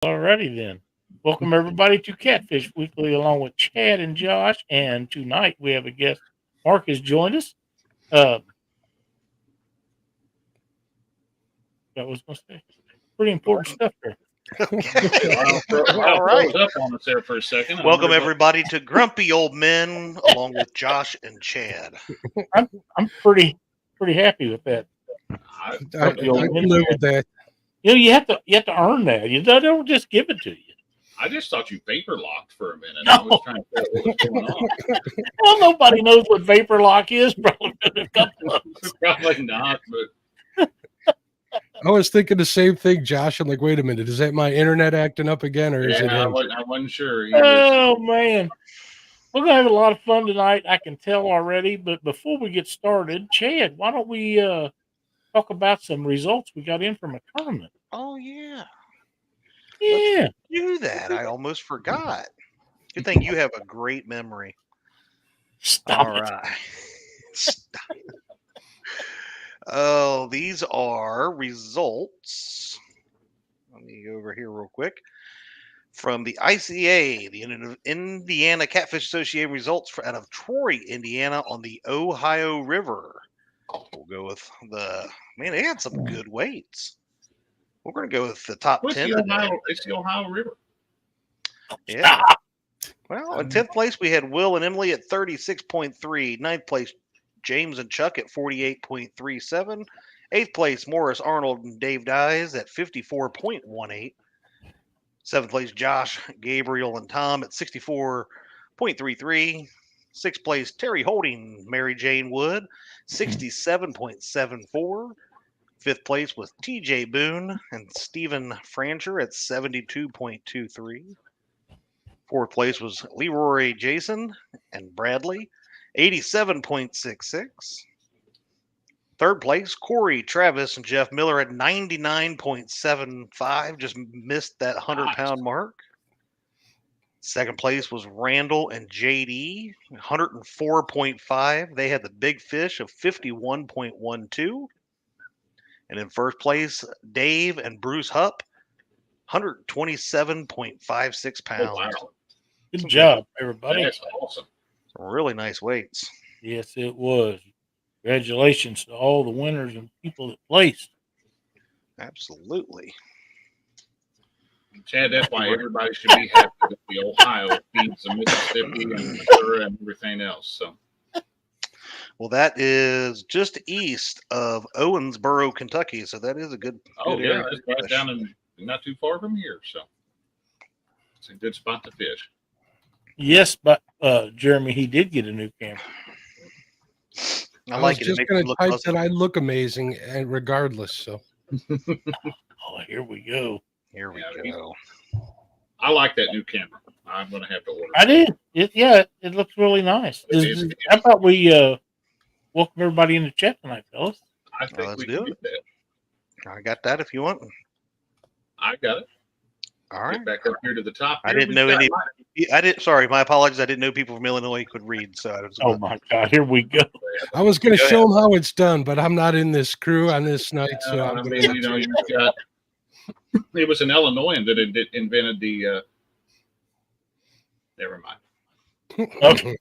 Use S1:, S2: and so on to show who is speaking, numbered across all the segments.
S1: Alrighty then. Welcome everybody to Catfish Weekly along with Chad and Josh. And tonight we have a guest. Mark has joined us. That was going to say pretty important stuff there.
S2: All right.
S3: Up on us there for a second.
S2: Welcome everybody to Grumpy Old Men along with Josh and Chad.
S1: I'm pretty happy with that.
S4: I can live with that.
S1: You know, you have to earn that. They don't just give it to you.
S3: I just thought you vapor locked for a minute.
S1: No.
S3: I was trying to figure out what was going on.
S1: Well, nobody knows what vapor lock is. Probably a couple of us.
S3: Probably not, but
S4: I was thinking the same thing, Josh. I'm like, wait a minute, is that my internet acting up again, or is it
S3: I
S4: him?
S3: wasn't sure.
S1: Oh man, we're gonna have a lot of fun tonight. I can tell already. But before we get started, Chad, why don't we talk about some results we got in from a tournament?
S2: Oh yeah.
S1: Yeah.
S2: Let's do that. I almost forgot. Good thing you have a great memory.
S1: Stop
S2: All
S1: it.
S2: right. Stop. Oh, these are results. Let me go over here real quick. From the ICA, the Indiana Catfish Association results out of Troy, Indiana on the Ohio River. We'll go with they had some good weights. We're going to go with the top 10 today.
S3: It's the Ohio River.
S2: Yeah. Well, in 10th place, we had Will and Emily at 36.3. 9th place, James and Chuck at 48.37. 8th place, Morris, Arnold, and Dave Dyes at 54.18. 7th place, Josh, Gabriel, and Tom at 64.33. 6th place, Terry Holding, Mary Jane Wood, 67.74. 5th place was TJ Boone and Stephen Francher at 72.23. 4th place was Leroy Jason and Bradley, 87.66. 3rd place, Corey Travis and Jeff Miller at 99.75. Just missed that 100-pound mark. 2nd place was Randall and JD, 104.5. They had the big fish of 51.12. And in 1st place, Dave and Bruce Hupp, 127.56 pounds.
S3: Oh, wow.
S1: Good job, everybody.
S3: That's awesome.
S2: Some really nice weights.
S1: Yes, it was. Congratulations to all the winners and people that placed.
S2: Absolutely.
S3: Chad, that's why everybody should be happy that the Ohio beats the Mississippi and Missouri and everything else. So.
S2: Well, that is just east of Owensboro, Kentucky. So that is a good area.
S3: It's right down and not too far from here. So it's a good spot to fish.
S1: Yes, but Jeremy, he did get a new camera.
S2: I like
S4: was
S2: it.
S4: just going to type that I look amazing, and regardless. So.
S1: Oh, here we go.
S2: Here we go.
S3: I like that new camera. I'm going to have to order it.
S1: I did. It looks really nice. How about we welcome everybody in the chat tonight, fellas?
S3: I think we can do that.
S2: I got that if you want.
S3: I got it.
S2: All right.
S3: Get back up here to the top.
S2: I didn't know any. Sorry, my apologies. I didn't know people from Illinois could read. So I was.
S1: Oh my God! Here we go.
S4: I was going to show them how it's done, but I'm not in this crew on this night, so I'm going to.
S3: You've got. It was an Illinoisan that invented the. Never mind.
S1: Okay.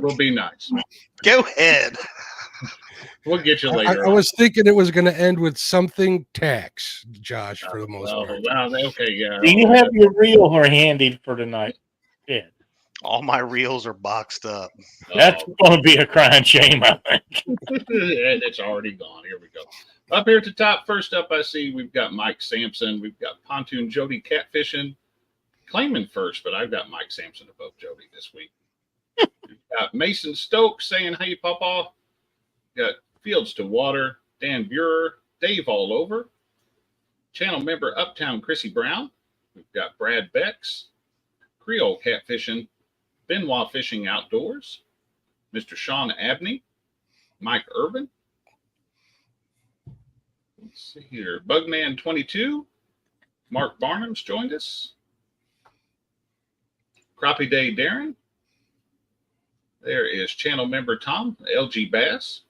S3: We'll be nice.
S2: Go ahead.
S3: We'll get you later.
S4: I was thinking it was going to end with something tax, Josh, for the most part.
S3: Okay, yeah.
S1: Do you have your reel or handy for tonight? Yeah.
S2: All my reels are boxed up.
S1: That's going to be a crying shame, I think.
S3: It's already gone. Here we go. Up here at the top, first up, I see we've got Mike Sampson. We've got Pontoon Jody Catfishing. Claiming first, but I've got Mike Sampson above Jody this week. We've got Mason Stokes saying, hey, Papa. Got Fields to Water, Dan Burer, Dave All Over. Channel member Uptown Chrissy Brown. We've got Brad Becks, Creole Catfishing, Benoit Fishing Outdoors, Mr. Sean Abney, Mike Irvin. Let's see here. Bugman 22, Mark Barnum's joined us. Crappie Day Darren. There is channel member Tom, LG Bass.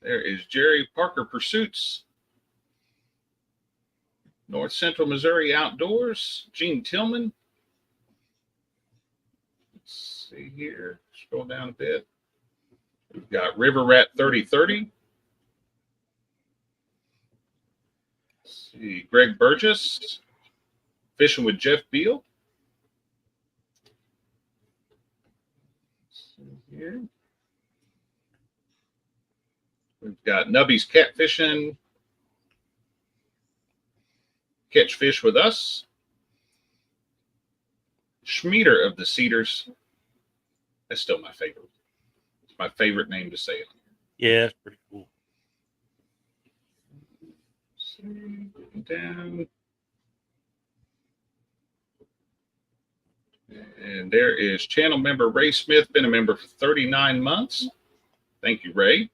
S3: There is Jerry Parker Pursuits. North Central Missouri Outdoors, Gene Tillman. Let's see here. Scroll down a bit. We've got River Rat 3030. Let's see. Greg Burgess. Fishing with Jeff Beal. Let's see here. We've got Nubby's Catfishing. Catch Fish with Us. Schmieder of the Cedars. That's still my favorite. It's my favorite name to say.
S1: Yeah, it's pretty cool.
S3: Down. And there is channel member Ray Smith, been a member for 39 months. Thank you, Ray.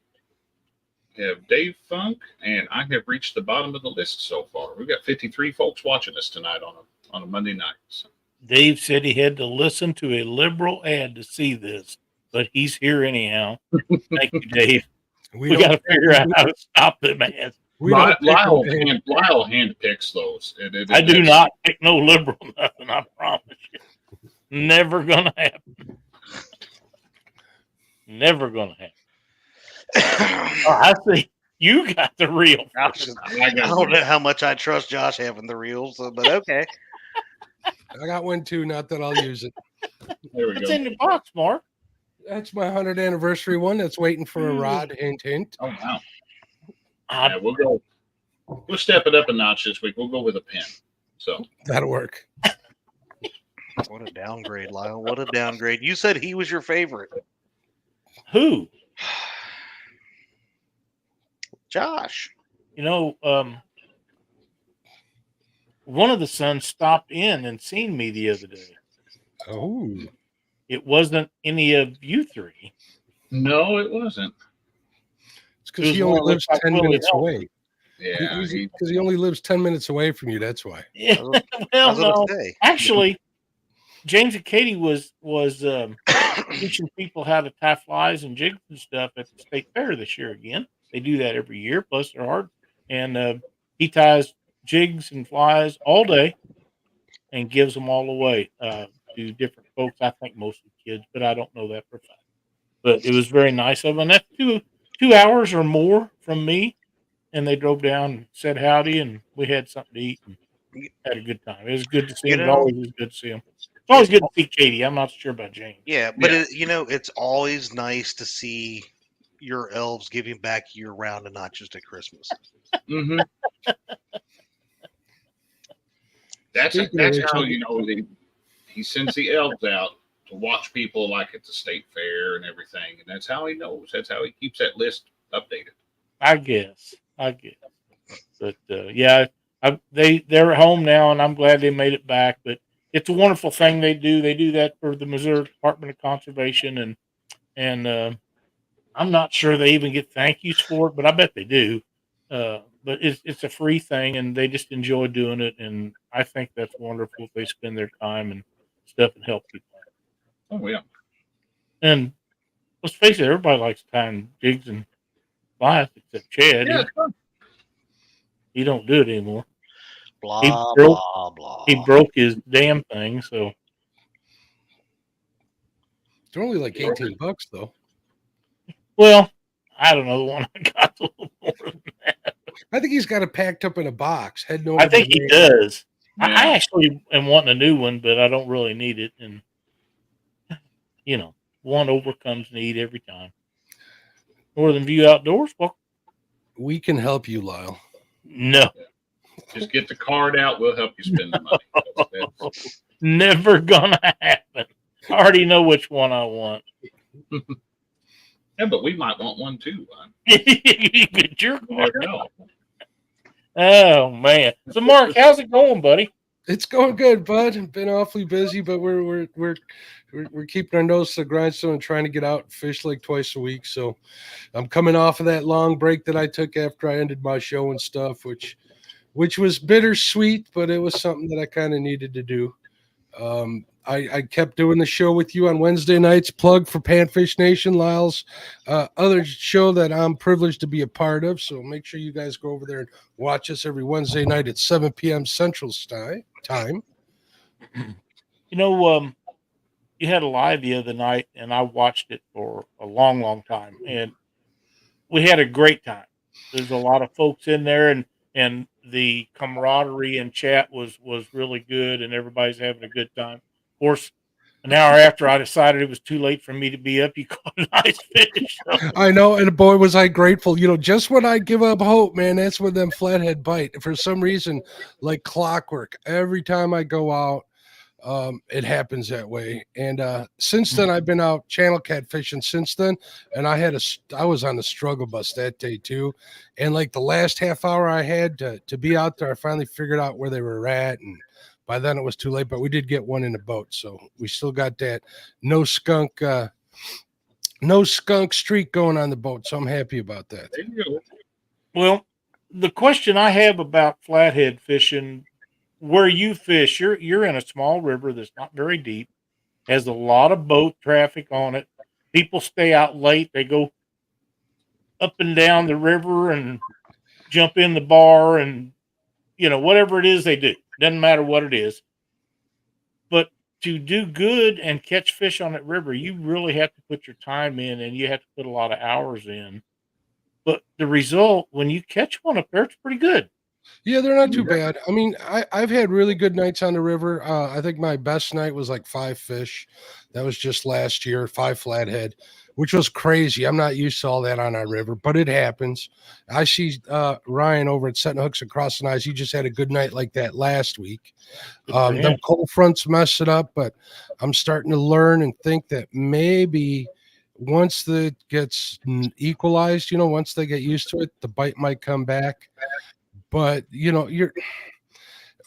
S3: We have Dave Funk, and I have reached the bottom of the list so far. We've got 53 folks watching us tonight on a Monday night. So.
S1: Dave said he had to listen to a liberal ad to see this, but he's here anyhow. Thank you, Dave. We got to figure out how to stop them ads.
S3: Lyle handpicks those.
S1: I do not pick no liberal nothing, I promise you. Never gonna happen. Never gonna happen. I see you got the real.
S2: I don't know how much I trust Josh having the reels, but okay.
S4: I got one too. Not that I'll use it.
S3: There we
S1: It's
S3: go.
S1: in the box, Mark.
S4: That's my 100th anniversary one. That's waiting for a rod. Hint, hint.
S3: Oh wow. Yeah, we'll step it up a notch this week. We'll go with a pen. So
S4: That'll work.
S2: What a downgrade, Lyle. What a downgrade. You said he was your favorite.
S1: Who?
S2: Josh.
S1: You know, one of the sons stopped in and seen me the other day.
S4: Oh.
S1: It wasn't any of you three.
S3: no, it wasn't.
S4: It's because he only lives 10 minutes away.
S3: Yeah.
S4: Because he only lives 10 minutes away from you. That's why.
S1: Yeah,
S2: I
S1: well,
S2: was gonna
S1: no.
S2: say.
S1: Actually, James and Katie was teaching people how to tie flies and jigs and stuff at the state fair this year again. They do that every year, plus they're hard. And he ties jigs and flies all day and gives them all away to different folks. I think mostly kids, but I don't know that for a fact. But it was very nice of them. And that's 2 hours or more from me. And they drove down and said howdy, and we had something to eat and had a good time. It was good to see him. It always was good to see him. It's always good to see Katie. I'm not sure about James.
S2: Yeah, but it's always nice to see your elves giving back year round and not just at Christmas.
S3: Mm-hmm. That's how he sends the elves out to watch people like at the state fair and everything, and that's how he knows. That's how he keeps that list updated.
S1: I guess. But yeah, they're at home now, and I'm glad they made it back. But it's a wonderful thing they do. They do that for the Missouri Department of Conservation, and I'm not sure they even get thank yous for it, but I bet they do. But it's a free thing, and they just enjoy doing it. And I think that's wonderful if they spend their time and stuff and help people.
S3: Oh yeah.
S1: And let's face it, everybody likes tying jigs and flies except Chad.
S3: Yeah,
S1: He don't do it anymore.
S2: Blah,
S1: broke-
S2: blah, blah.
S1: He broke his damn thing, so
S4: They're only like $18 though.
S1: well, I don't know. The one I got a little more than that.
S4: I think he's got it packed up in a box. Heading over.
S1: I think he does.
S3: Yeah.
S1: I actually am wanting a new one, but I don't really need it. And one overcomes need every time. Northern View Outdoors. Well,
S4: We can help you, Lyle.
S1: no,
S3: just get the card out. We'll help you spend the money. That's
S1: never gonna happen. I already know which one I want.
S3: yeah, but we might want one too.
S1: Get your
S3: You
S1: card.
S3: never know.
S1: Oh man. So Mark, how's it going, buddy?
S4: It's going good, bud. Been awfully busy, but we're keeping our nose to the grindstone and trying to get out and fish like twice a week. So I'm coming off of that long break that I took after I ended my show and stuff, which was bittersweet, but it was something that I kind of needed to do. I kept doing the show with you on Wednesday nights. Plug for Panfish Nation, Lyle's other show that I'm privileged to be a part of. So make sure you guys go over there and watch us every Wednesday night at 7 p.m. Central Time.
S1: You know, you had a live the other night, and I watched it for a long, long time, and we had a great time. There's a lot of folks in there, and the camaraderie and chat was really good, and everybody's having a good time. Of course, an hour after I decided it was too late for me to be up, you caught a nice fish. So.
S4: I know, and boy, was I grateful. You know, just when I give up hope, man, that's when them flathead bite. For some reason, like clockwork, every time I go out, it happens that way. And since then, I've been out channel catfishing since then, and I was on the struggle bus that day too. And like the last half hour I had to be out there, I finally figured out where they were at, and by then it was too late. But we did get one in the boat, so we still got that no skunk streak going on the boat. So I'm happy about that.
S3: There you go.
S1: Well, the question I have about flathead fishing, where you fish, you're in a small river that's not very deep, has a lot of boat traffic on it. People stay out late. They go up and down the river and jump in the bar and, you know, whatever it is they do. Doesn't matter what it is. But to do good and catch fish on that river, you really have to put your time in, and you have to put a lot of hours in. But the result, when you catch one up there, it's pretty good.
S4: Yeah, they're not too bad. I mean, I've had really good nights on the river. I think my best night was like 5 fish. That was just last year, 5 flathead, which was crazy. I'm not used to all that on our river, but it happens. I see Ryan over at Setting Hooks and Crossing Eyes. He just had a good night like that last week. Them cold fronts mess it up, but I'm starting to learn and think that maybe once it gets equalized, you know, once they get used to it, the bite might come back. But you know,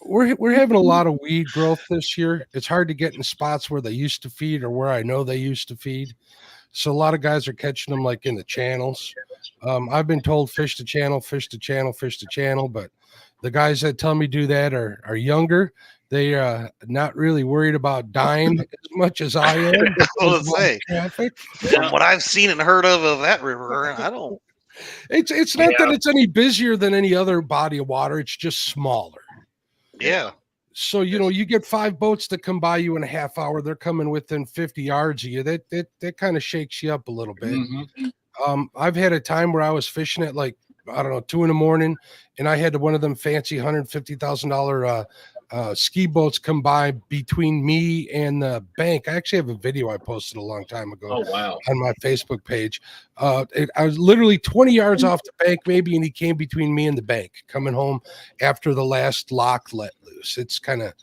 S4: we're having a lot of weed growth this year. It's hard to get in spots where they used to feed or where I know they used to feed. So a lot of guys are catching them like in the channels. I've been told fish to channel, fish to channel, fish to channel, but the guys that tell me do that are younger. They are not really worried about dying as much as I am.
S2: From what I've seen and heard of that river, I don't.
S4: It's not that it's any busier than any other body of water. It's just smaller.
S2: Yeah.
S4: So, you know, you get 5 boats that come by you in a half hour. They're coming within 50 yards of you. That kind of shakes you up a little bit. Mm-hmm. I've had a time where I was fishing at like, I don't know, 2 a.m, and I had one of them fancy $150,000 ski boats come by between me and the bank. I actually have a video I posted a long time ago on my Facebook page. I was literally 20 yards off the bank maybe, and he came between me and the bank coming home after the last lock let loose. It's kind of,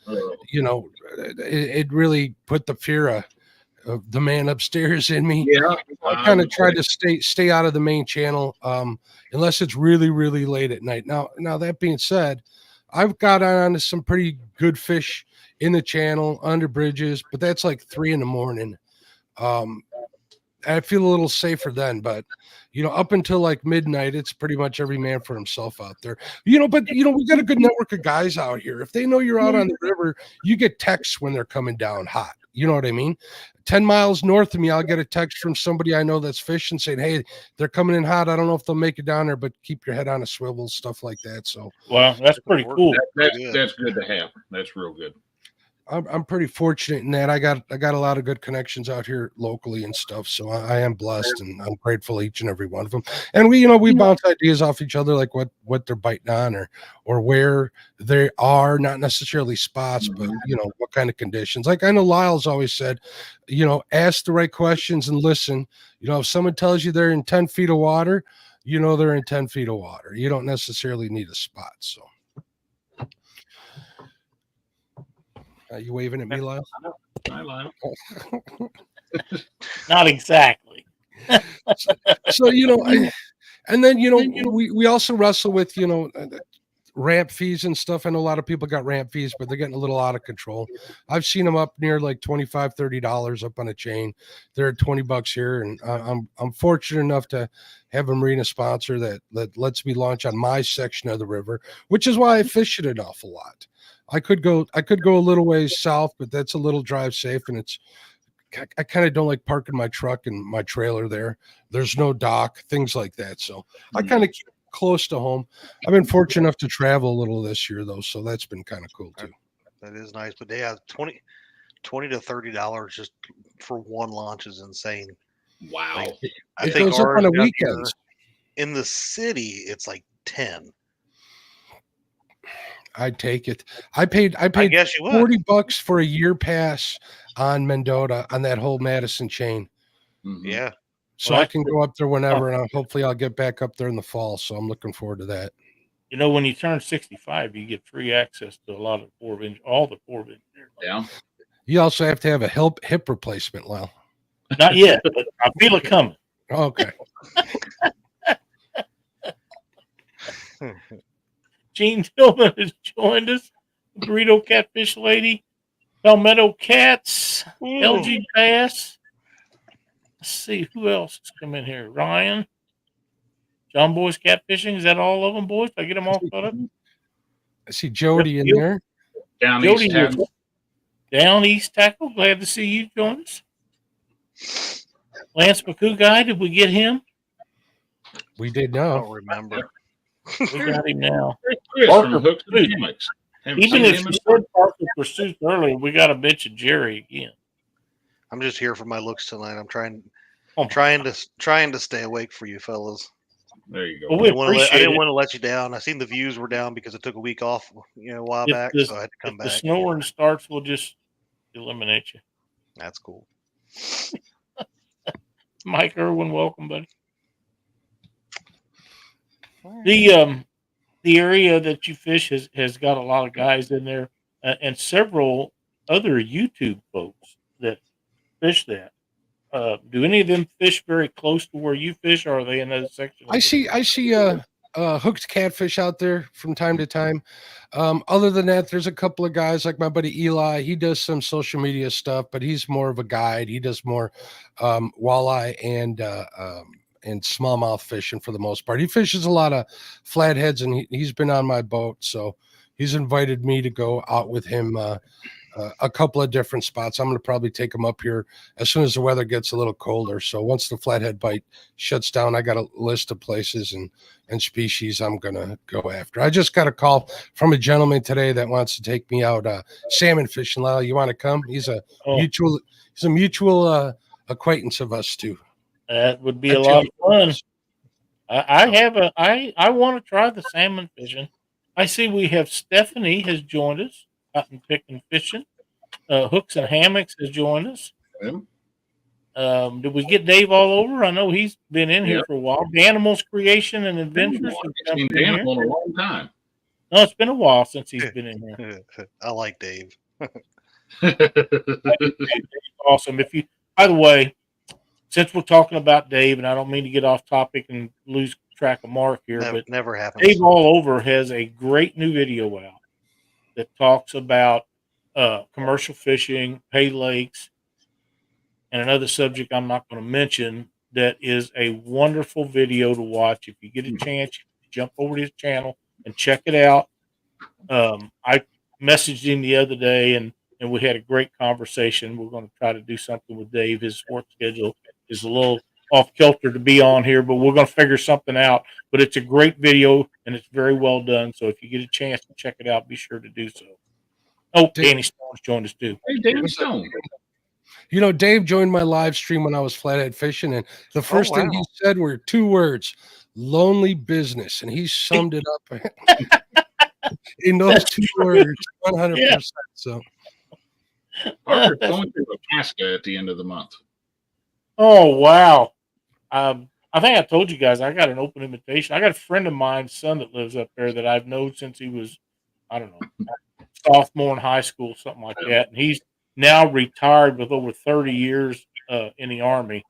S4: you know, it really put the fear of the man upstairs in me. Yeah, I kind of try to stay out of the main channel unless it's really, really late at night. Now that being said, I've got on some pretty good fish in the channel under bridges, but that's like 3 a.m. I feel a little safer then, but you know, up until like midnight, it's pretty much every man for himself out there. You know, but you know, we got a good network of guys out here. If they know you're out on the river, you get texts when they're coming down hot. You know what I mean? 10 miles north of me, I'll get a text from somebody I know that's fishing saying, hey, they're coming in hot. I don't know if they'll make it down there, but keep your head on a swivel, stuff like that. So,
S1: well, that's pretty cool.
S3: That's good to have. That's real good.
S4: I'm pretty fortunate in that I got a lot of good connections out here locally and stuff. So I am blessed, and I'm grateful each and every one of them. And we bounce ideas off each other, like what they're biting on or where they are, not necessarily spots, but you know, what kind of conditions. Like I know Lyle's always said, you know, ask the right questions and listen. You know, if someone tells you they're in 10 feet of water, you know they're in 10 feet of water. You don't necessarily need a spot. So. You waving at me, Lyle?
S3: Hi, Lyle.
S1: Not exactly.
S4: So you know, and then you know, we also wrestle with, you know, ramp fees and stuff. I know a lot of people got ramp fees, but they're getting a little out of control. I've seen them up near like $25-$30 up on a chain. They're at $20 here, and I'm fortunate enough to have a marina sponsor that lets me launch on my section of the river, which is why I fish it an awful lot. I could go a little ways south, but that's a little drive safe, and I kind of don't like parking my truck and my trailer there. There's no dock, things like that. So I kind of keep close to home. I've been fortunate enough to travel a little this year though, so that's been kind of cool too.
S2: That is nice, but yeah, $20 to $30 just for one launch is insane.
S3: Wow.
S2: Like,
S4: It
S2: I think
S4: goes up
S2: ours
S4: on the
S2: down here
S4: weekends.
S2: in the city, it's like 10.
S4: I'd take it. I paid
S2: I guess you would.
S4: $40 for a year pass on Mendota on that whole Madison chain.
S3: Mhm.
S2: Yeah.
S4: So
S1: Well,
S4: I can go up there whenever, and hopefully I'll get back up there in the fall. So I'm looking forward to that.
S1: You know, when you turn 65, you get free access to a lot of all the Ford engineers.
S3: Yeah.
S4: You also have to have a hip replacement, Lyle.
S1: Not yet, but I feel it coming.
S4: Okay.
S1: Gene Tillman has joined us. Burrito Catfish Lady, Palmetto Cats, LG Bass. Let's see who else has come in here. Ryan, John Boy's Catfishing. Is that all of them, boys? Did I get them all caught up?
S4: I see Jody in
S1: Yep.
S4: there.
S3: Down
S1: Jody
S3: East
S1: was
S3: Tackle.
S1: Down East Tackle. Glad to see you join us. Lance McCoo guy, did we get him?
S4: We did
S2: I
S4: now.
S2: don't remember.
S1: We got him now.
S3: Chris
S1: Parker
S3: from Hooks and
S1: Pursuit.
S3: Hammocks. Haven't
S1: Even
S3: seen
S1: if
S3: him
S1: you
S3: in-
S1: said Parker Pursuit earlier, we got to mention Jerry again.
S2: I'm just here for my looks tonight. I'm trying
S1: Oh,
S2: trying to stay awake for you fellas.
S3: There you go.
S1: Well,
S2: I
S1: we
S2: didn't want to
S1: appreciate it.
S2: let you down. I seen the views were down because I took a week off, a while
S1: If
S2: back,
S1: the-
S2: so I had to come
S1: If the
S2: back.
S1: snoring starts, we'll just eliminate you.
S2: That's cool.
S1: Mike Irwin, welcome, buddy.
S2: All right.
S1: The area that you fish has got a lot of guys in there, and several other YouTube folks that fish that. Do any of them fish very close to where you fish, or are they in another section?
S4: I see hooked catfish out there from time to time. Other than that, there's a couple of guys like my buddy Eli. He does some social media stuff, but he's more of a guide. He does more walleye and smallmouth fishing for the most part. He fishes a lot of flatheads, and he's been on my boat, so he's invited me to go out with him a couple of different spots. I'm going to probably take him up here as soon as the weather gets a little colder. So once the flathead bite shuts down, I got a list of places and species I'm going to go after. I just got a call from a gentleman today that wants to take me out salmon fishing. Lyle, you want to come? He's a mutual acquaintance of us too.
S1: That would be a lot of fun. I want to try the salmon fishing. I see we have Stephanie has joined us, cotton picking fishing. Hooks and Hammocks has joined us. Did we get Dave all over? I know he's been in here for a while. The Animals Creation and Adventures.
S3: I've seen Dan in a long time.
S1: No, it's been a while since he's been in here.
S2: I like Dave.
S1: Awesome. By the way, since we're talking about Dave, and I don't mean to get off topic and lose track of Mark here, but
S2: Never happens.
S1: Dave All Over has a great new video out that talks about commercial fishing, pay lakes, and another subject I'm not going to mention that is a wonderful video to watch. If you get a chance, jump over to his channel and check it out. I messaged him the other day, and we had a great conversation. We're going to try to do something with Dave. His work schedule is a little off kilter to be on here, but we're going to figure something out. But it's a great video, and it's very well done. So if you get a chance to check it out, be sure to do so. Oh, Danny Stone's joined us too.
S3: Hey, Danny Stone.
S4: You know, Dave joined my live stream when I was flathead fishing, and the first thing he said were 2 words: lonely business, and he summed it up in those 2 words 100%.
S1: Yeah.
S4: So
S3: Parker's going through Alaska at the end of the month.
S1: Oh, wow. I think I told you guys I got an open invitation. I got a friend of mine's son that lives up there that I've known since he was, I don't know, sophomore in high school, something like that. And he's now retired with over 30 years in the Army.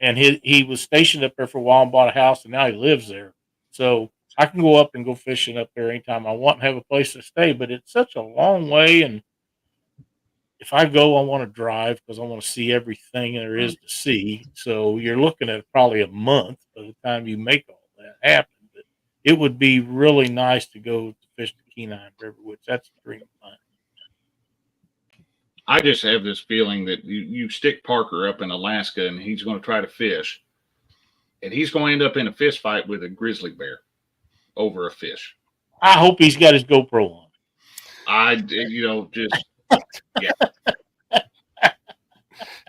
S1: And he was stationed up there for a while and bought a house, and now he lives there. So I can go up and go fishing up there anytime I want and have a place to stay. But it's such a long way, and if I go, I want to drive because I want to see everything there is to see. So you're looking at probably a month by the time you make all that happen. But it would be really nice to go to fish Kenai Riverwoods. That's the dream of mine.
S3: I just have this feeling that you stick Parker up in Alaska and he's going to try to fish, and he's going to end up in a fist fight with a grizzly bear over a fish.
S1: I hope he's got his GoPro on.
S3: Yeah.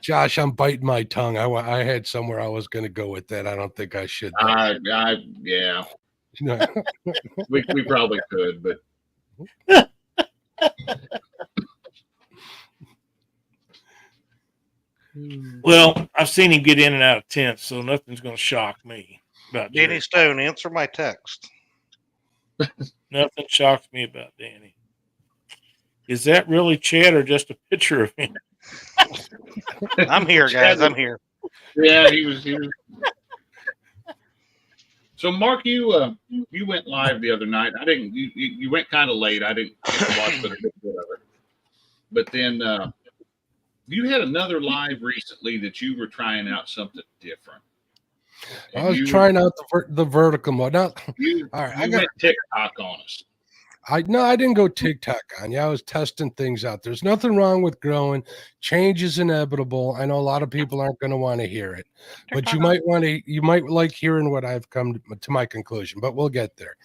S4: Josh, I'm biting my tongue. I had somewhere I was going to go with that. I don't think I should.
S3: Yeah. we probably could, but
S1: Well, I've seen him get in and out of tents, so nothing's going to shock me about
S2: Danny
S1: Jerry.
S2: Stone, answer my text.
S1: Nothing shocks me about Danny. Is that really Chad or just a picture of him?
S2: I'm here, guys. I'm here.
S3: yeah, he was. So, Mark, you went live the other night. I didn't. You went kind of late. I didn't get to watch but a bit of it. But then you had another live recently that you were trying out something different.
S4: I was trying out the vertical mode. Now,
S3: You went TikTok on us.
S4: I didn't go TikTok on you. I was testing things out. There's nothing wrong with growing. Change is inevitable. I know a lot of people aren't going to want to hear it, but you might like hearing what I've come to my conclusion, but we'll get there.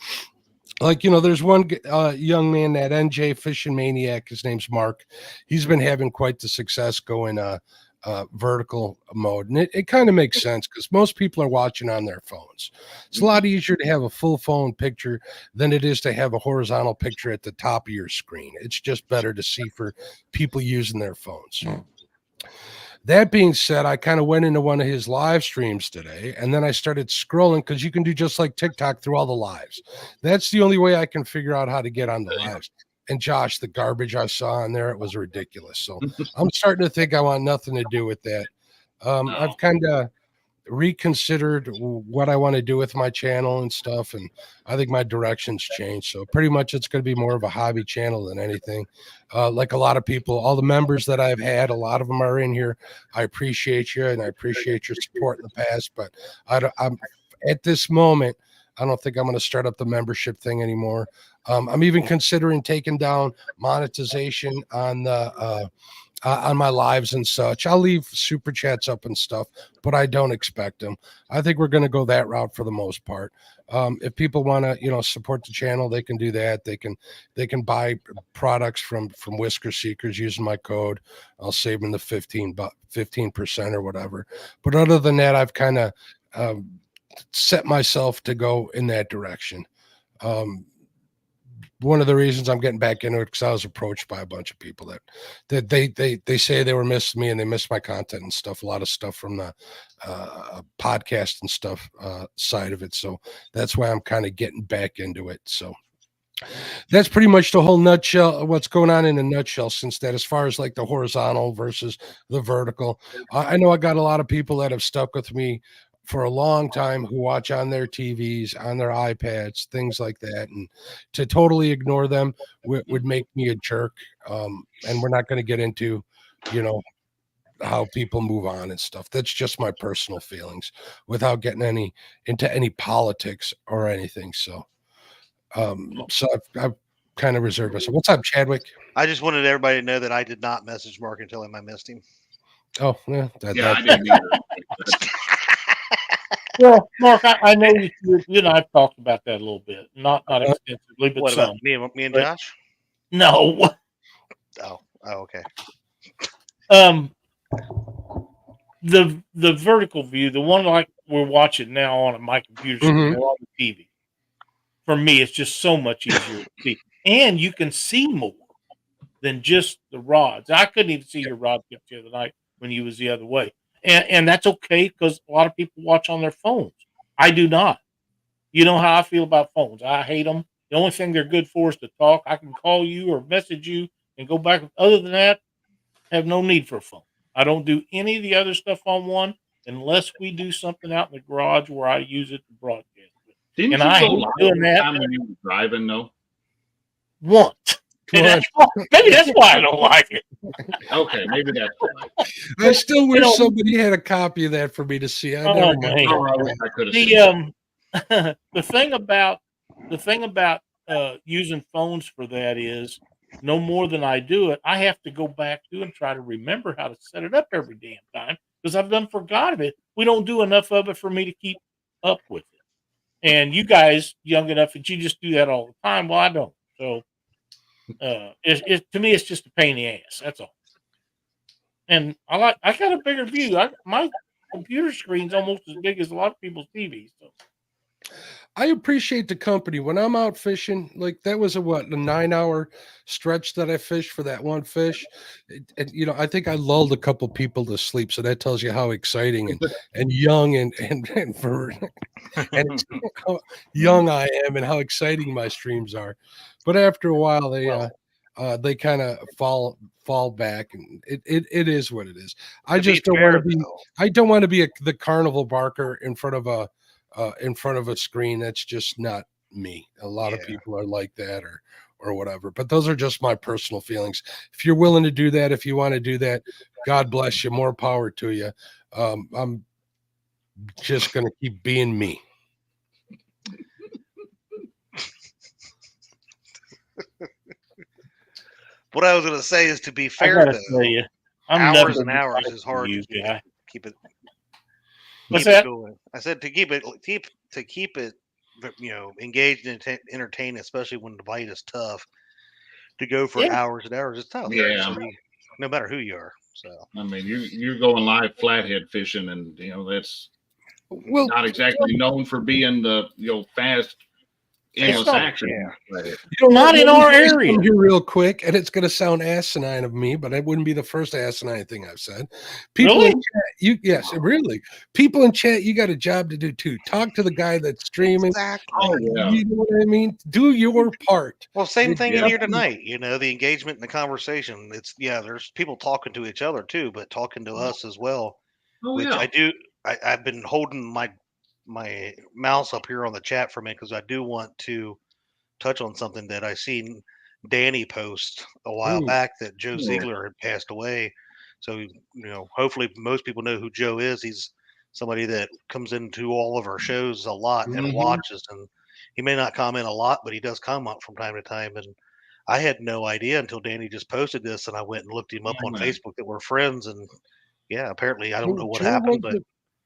S4: Like, there's one young man, that NJ Fishing Maniac. His name's Mark. He's been having quite the success going vertical mode, and it kind of makes sense because most people are watching on their phones. It's a lot easier to have a full phone picture than it is to have a horizontal picture at the top of your screen. It's just better to see for people using their phones. That being said, I kind of went into one of his live streams today, and then I started scrolling because you can do just like TikTok through all the lives. That's the only way I can figure out how to get on the lives. And Josh, the garbage I saw on there, it was ridiculous. So I'm starting to think I want nothing to do with that. I've kind of reconsidered what I want to do with my channel and stuff, and I think my direction's changed. So pretty much it's going to be more of a hobby channel than anything. Like a lot of people, all the members that I've had, a lot of them are in here. I appreciate you, and I appreciate your support in the past, but I'm at this moment, I don't think I'm going to start up the membership thing anymore. I'm even considering taking down monetization on the on my lives and such. I'll leave super chats up and stuff, but I don't expect them. I think we're going to go that route for the most part. If people want to, support the channel, they can do that. They can buy products from Whisker Seekers using my code. I'll save them the 15% or whatever. But other than that, I've kind of set myself to go in that direction. One of the reasons I'm getting back into it because I was approached by a bunch of people that they say they were missing me and they missed my content and stuff, a lot of stuff from the podcast and stuff side of it. So that's why I'm kind of getting back into it. So that's pretty much the whole nutshell, what's going on in a nutshell since that, as far as like the horizontal versus the vertical. I know I got a lot of people that have stuck with me for a long time who watch on their TVs, on their iPads, things like that. And to totally ignore them would make me a jerk. And we're not going to get into, how people move on and stuff. That's just my personal feelings without getting into any politics or anything. So I've kind of reserved myself. What's up, Chadwick?
S2: I just wanted everybody to know that I did not message Mark and tell him I missed him.
S4: Oh, yeah.
S3: I didn't either.
S1: Well, Mark, I know you and I've talked about that a little bit, not extensively, but
S2: What
S1: some.
S2: about me and Josh?
S1: No.
S2: Oh, okay.
S1: The vertical view, the one like we're watching now on my computer screen or on the TV, for me, it's just so much easier to see, and you can see more than just the rods. I couldn't even see your rod tip the other night when you was the other way. And that's okay because a lot of people watch on their phones. I do not. You know how I feel about phones. I hate them. The only thing they're good for is to talk. I can call you or message you and go back. Other than that, I have no need for a phone. I don't do any of the other stuff on one unless we do something out in the garage where I use it to broadcast.
S3: Didn't
S1: and
S3: you
S1: I
S3: go
S1: hate
S3: live
S1: doing that.
S3: time when you were driving, though?
S1: Once. Maybe that's why I don't like it.
S3: Okay, maybe that's why.
S4: I still wish somebody had a copy of that for me to see. I
S3: I wish I could have seen
S1: the thing about using phones for that is no more than I do it. I have to go back to and try to remember how to set it up every damn time because I've done forgot it. We don't do enough of it for me to keep up with it. And you guys young enough that you just do that all the time. Well, I don't. So to me, it's just a pain in the ass. That's all. And I got a bigger view. My computer screen's almost as big as a lot of people's TVs. So.
S4: I appreciate the company when I'm out fishing. Like that was a 9-hour stretch that I fished for that one fish. And I think I lulled a couple people to sleep. So that tells you how exciting and young and for and how young I am and how exciting my streams are. But after a while, they kind of fall back, and it is what it is. I just don't want to be. I don't want to be the carnival barker in front of a screen. That's just not me. A lot of people are like that or whatever, but those are just my personal feelings. If you're willing to do that, if you want to do that, God bless you, more power to you. I'm just going to keep being me.
S2: What I was going to say is, to be fair, though, hours and hours is hard to keep it.
S1: What's that?
S2: Going. I said to keep it engaged and entertained, especially when the bite is tough. To go for hours and hours is tough.
S3: Yeah.
S2: So no matter who you are. So
S3: I mean, you're going live flathead fishing, and that's not exactly known for being the fast, endless action.
S2: Yeah.
S1: Not in our area.
S4: Here real quick, and it's going to sound asinine of me, but it wouldn't be the first asinine thing I've said. People in chat, yes, really. People in chat, you got a job to do too. Talk to the guy that's streaming.
S2: Exactly.
S4: You know what I mean? Do your part.
S2: Well, same thing in here tonight. The engagement and the conversation. It's there's people talking to each other too, but talking to us as well. I do. I've been holding my mouse up here on the chat for a minute because I do want to touch on something that I seen Danny post a while back, that Joe Ziegler had passed away. So hopefully most people know who Joe is. He's somebody that comes into all of our shows a lot and watches, and he may not comment a lot, but he does comment from time to time. And I had no idea until Danny just posted this, and I went and looked him up on Facebook that we're friends. And apparently I don't know what happened, but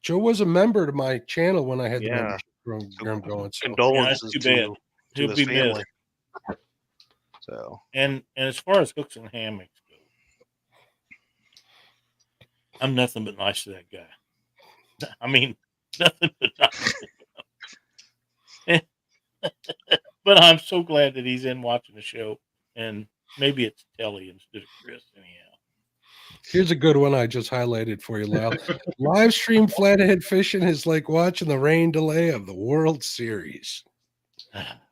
S4: Joe was a member of my channel when I had the membership program going. So.
S2: Condolences to his family.
S1: Missed.
S2: So
S1: and as far as hooks and hammocks go, I'm nothing but nice to that guy. I mean, nothing but nice to him. But I'm so glad that he's in watching the show, and maybe it's Telly instead of Chris anyhow.
S4: Here's a good one I just highlighted for you, Lyle. Live stream flathead fishing is like watching the rain delay of the World Series.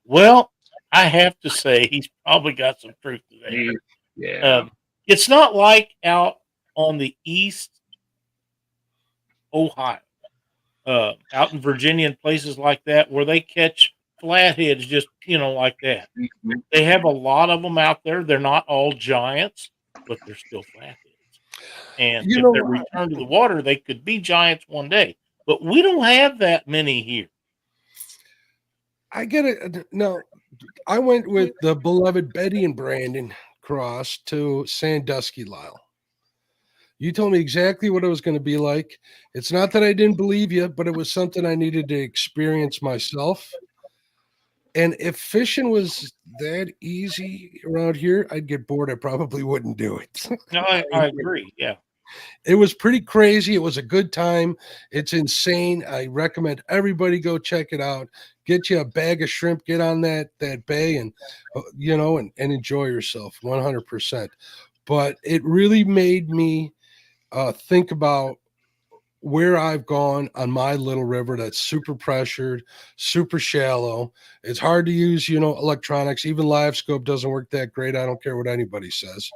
S1: Well, I have to say he's probably got some truth to that.
S3: Yeah.
S1: It's not like out on the East Ohio, out in Virginia and places like that where they catch flatheads just, like that. They have a lot of them out there. They're not all giants, but they're still flatheads. And if they return to the water, they could be giants one day. But we don't have that many here.
S4: I get it. No, I went with the beloved Betty and Brandon Cross to Sandusky, Lyle. You told me exactly what it was going to be like. It's not that I didn't believe you, but it was something I needed to experience myself. And if fishing was that easy around here, I'd get bored. I probably wouldn't do it.
S1: No, I agree. Yeah.
S4: It was pretty crazy. It was a good time. It's insane. I recommend everybody go check it out. Get you a bag of shrimp, get on that bay and, and enjoy yourself 100%. But it really made me think about where I've gone on my little river that's super pressured, super shallow. It's hard to use, electronics. Even live scope doesn't work that great. I don't care what anybody says.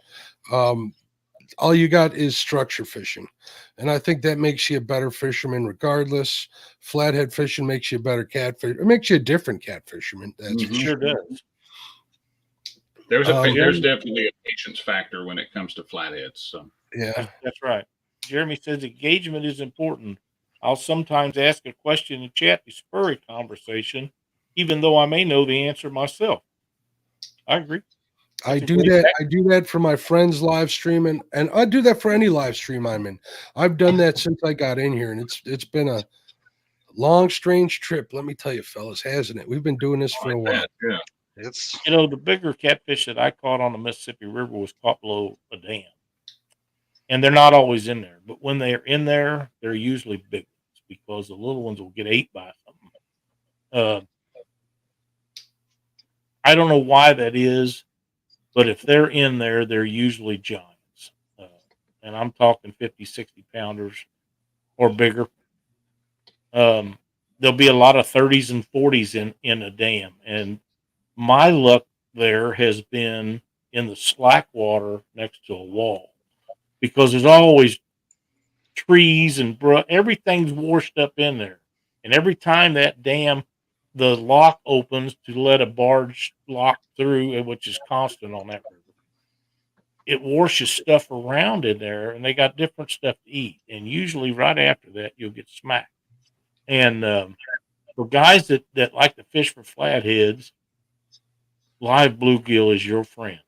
S4: All you got is structure fishing. And I think that makes you a better fisherman regardless. Flathead fishing makes you a better catfish. It makes you a different catfisherman. That's
S1: it sure does.
S3: There's definitely a patience factor when it comes to flatheads. So
S4: yeah,
S1: that's right. Jeremy says engagement is important. I'll sometimes ask a question in chat to spur a conversation, even though I may know the answer myself. I agree.
S4: I
S1: That's a
S4: do
S1: great
S4: that.
S1: tech-
S4: I do that for my friends live stream, and I do that for any live stream I'm in. I've done that since I got in here, and it's been a long, strange trip. Let me tell you, fellas, hasn't it? We've been doing this for a while.
S3: That, yeah.
S2: It's
S1: You know, the bigger catfish that I caught on the Mississippi River was caught below a dam. And they're not always in there. But when they're in there, they're usually big ones because the little ones will get ate by something. I don't know why that is, but if they're in there, they're usually giants. And I'm talking 50, 60 pounders or bigger. There'll be a lot of 30s and 40s in a dam. And my luck there has been in the slack water next to a wall because there's always trees and everything's washed up in there. And every time that dam, the lock opens to let a barge lock through, which is constant on that river, it washes stuff around in there, and they got different stuff to eat. And usually, right after that, you'll get smacked. And for guys that like to fish for flatheads, live bluegill is your friend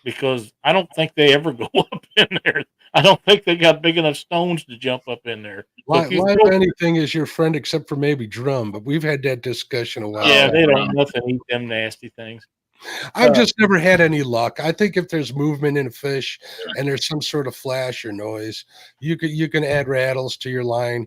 S1: because I don't think they ever go up in there. I don't think they got big enough stones to jump up in there. So
S4: Live anything is your friend except for maybe drum, but we've had that discussion a while.
S1: Yeah,
S3: Oh,
S1: they don't
S3: drum.
S1: nothing eat them nasty things.
S4: I've just never had any luck. I think if there's movement in a fish and there's some sort of flash or noise, you can add rattles to your line,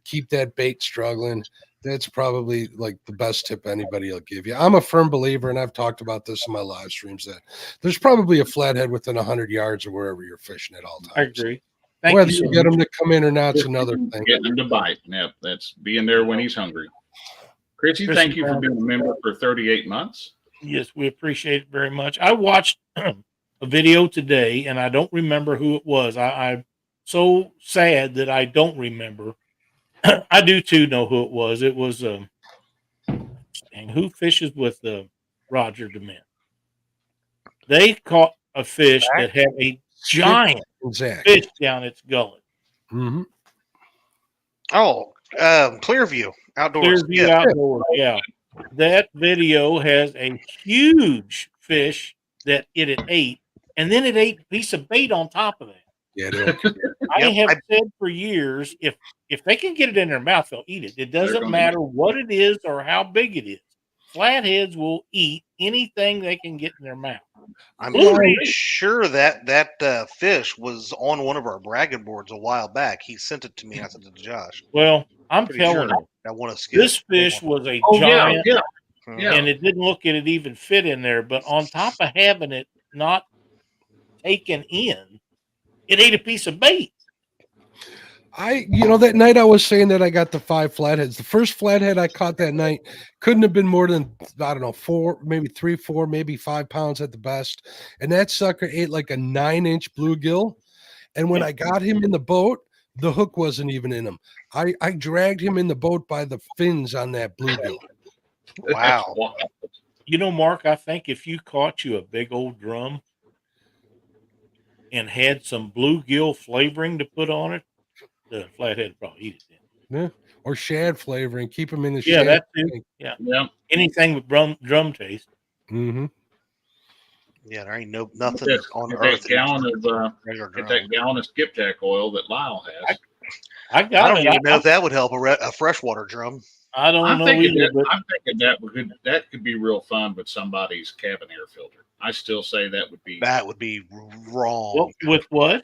S4: keep that bait struggling. That's probably like the best tip anybody will give you. I'm a firm believer, and I've talked about this in my live streams, that there's probably a flathead within 100 yards of wherever you're fishing at all times.
S1: I agree. Thank
S4: Whether
S1: you
S4: you
S1: so
S4: get
S1: much.
S4: them to come in or not's another thing.
S3: Getting him to bite. Yep, that's being there when he's hungry. Chrissy,
S1: Chrissy
S3: thank you for
S1: Brown.
S3: being a member for 38 months.
S1: Yes, we appreciate it very much. I watched a video today, and I don't remember who it was. I'm so sad that I don't remember. I do too know who it was. It was dang, who fishes with Roger DeMint. They caught a fish that had a giant
S4: Exactly.
S1: fish down its gullet.
S4: Mm-hmm.
S2: Clearview outdoors.
S1: Clearview
S2: Yeah.
S1: Outdoors. Yeah. That video has a huge fish that it had ate, and then it ate a piece of bait on top of that.
S4: Yeah, they don't
S1: I
S2: Yep,
S1: have said for years, if they can get it in their mouth, they'll eat it. It doesn't
S3: gonna
S1: matter what it is or how big it is. Flatheads will eat anything they can get in their mouth.
S2: I'm
S1: Blue
S2: pretty
S1: ring.
S2: sure that fish was on one of our bragging boards a while back. He sent it to me. I sent it to Josh.
S1: Well, I'm
S2: Pretty
S1: telling
S2: sure
S1: you,
S2: I want to skip.
S1: this fish was a
S3: Oh,
S1: giant,
S3: yeah.
S2: Yeah.
S1: and it didn't look at it even fit in there. But on top of having it not taken in, it ate a piece of bait.
S4: That night I was saying that I got the 5 flatheads. The first flathead I caught that night couldn't have been more than, I don't know, 4, maybe 3, 4, maybe 5 pounds at the best. And that sucker ate like a 9-inch bluegill. And when I got him in the boat, the hook wasn't even in him. I dragged him in the boat by the fins on that bluegill.
S2: Wow.
S1: You know, Mark, I think if you caught you a big old drum and had some bluegill flavoring to put on it, the flathead would probably eat it then.
S4: Yeah. Or shad flavoring. Keep them in the
S1: Yeah,
S4: shad.
S1: that too. Yeah.
S3: Yeah.
S1: Anything with drum taste.
S4: Mm-hmm.
S2: Yeah, there ain't nothing
S3: Get
S2: on
S3: that
S2: earth.
S3: gallon of
S2: regular
S3: get
S2: drum.
S3: that gallon of skipjack oil that Lyle has.
S1: I
S2: I
S1: got
S2: don't
S1: it.
S2: even know if that would help a freshwater drum.
S1: I don't
S3: I'm
S1: know
S3: thinking
S1: either, but
S3: I'm thinking that could be real fun with somebody's cabin air filter. I still say that would be
S2: That would be wrong.
S1: with what?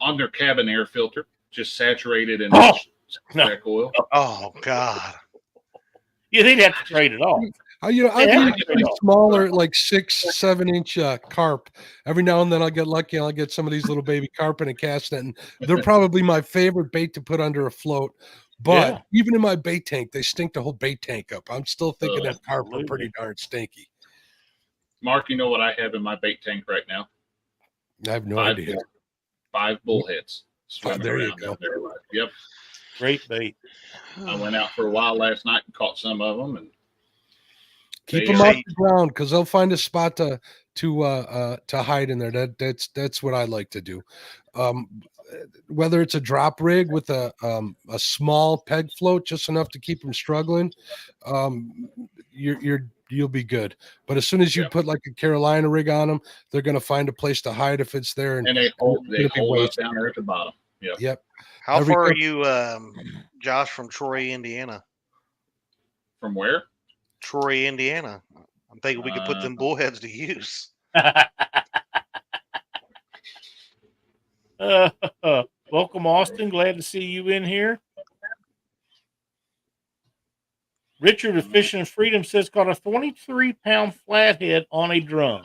S3: on their cabin air filter, just saturated in
S1: Oh,
S3: skipjack oil.
S2: Oh God.
S1: Yeah, they'd have to trade it off.
S4: I've
S1: Yeah,
S4: used pretty smaller, like 6, 7-inch carp. Every now and then I'll get lucky and I'll get some of these little baby carp in a cast net. And they're probably my favorite bait to put under a float. But
S1: Yeah.
S4: even in my bait tank, they stink the whole bait tank up. I'm still thinking that carp are
S1: Absolutely.
S4: pretty darn stinky.
S3: Mark, you know what I have in my bait tank right now?
S4: I have no
S3: 5
S4: idea.
S3: 5 bullheads swimming
S4: there you
S3: around
S4: go.
S3: out there. Yep.
S1: Great bait.
S3: I went out for a while last night and caught some of them, and
S4: Keep
S3: They
S4: them
S3: are-
S4: off the ground because they'll find a spot to hide in there. That's what I like to do. Whether it's a drop rig with a small peg float, just enough to keep them struggling, you're you'll be good. But as soon as you put like a Carolina rig on them, they're going to find a place to hide if it's there.
S3: And they hold
S4: it'll be
S3: up
S4: wasted.
S3: down there at the bottom. Yep.
S4: Yep.
S2: How
S4: Every
S2: far are
S4: couple-
S2: you, Josh, from Troy, Indiana?
S3: From where?
S2: Troy, Indiana. I'm thinking we could put them bullheads to use.
S1: Welcome, Austin. Glad to see you in here. Richard of Fishing and Freedom says caught a 23-pound flathead on a drum.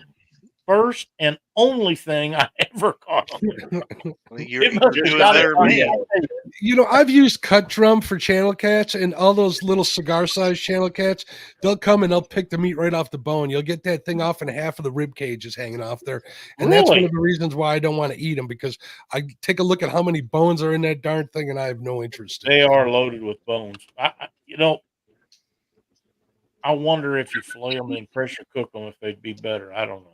S1: First and only thing I ever caught on there.
S2: You're
S1: It must have
S2: doing
S1: got
S2: better
S1: it
S2: than
S1: on
S2: me.
S1: that.
S4: You know, I've used cut drum for channel cats, and all those little cigar-sized channel cats, they'll come and they'll pick the meat right off the bone. You'll get that thing off and half of the rib cage is hanging off there. And that's one
S1: Really?
S4: of the reasons why I don't want to eat them, because I take a look at how many bones are in that darn thing and I have no interest in
S1: They
S4: it.
S1: are loaded with bones. I wonder if you fillet them and pressure cook them, if they'd be better. I don't know.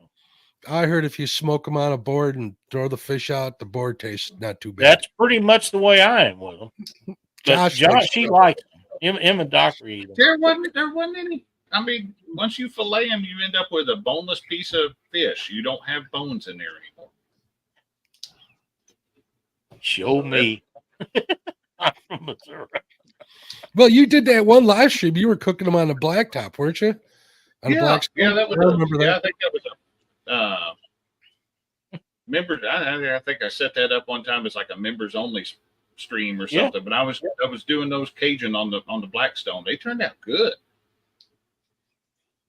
S4: I heard if you smoke them on a board and throw the fish out, the board tastes not too bad.
S1: That's pretty much the way I am with them. But Josh, he likes them. Him and Doctor eat them.
S3: There wasn't any. I mean, once you fillet them, you end up with a boneless piece of fish. You don't have bones in there anymore.
S1: Show me. I'm from Missouri.
S4: Well, you did that one live stream. You were cooking them on the blacktop, weren't you? On the black stone?
S3: Yeah, that was.
S4: I remember that.
S3: I think that was a. Members, I think I set that up one time as like a members only stream or something. But I was doing those Cajun on the Blackstone. They turned out good.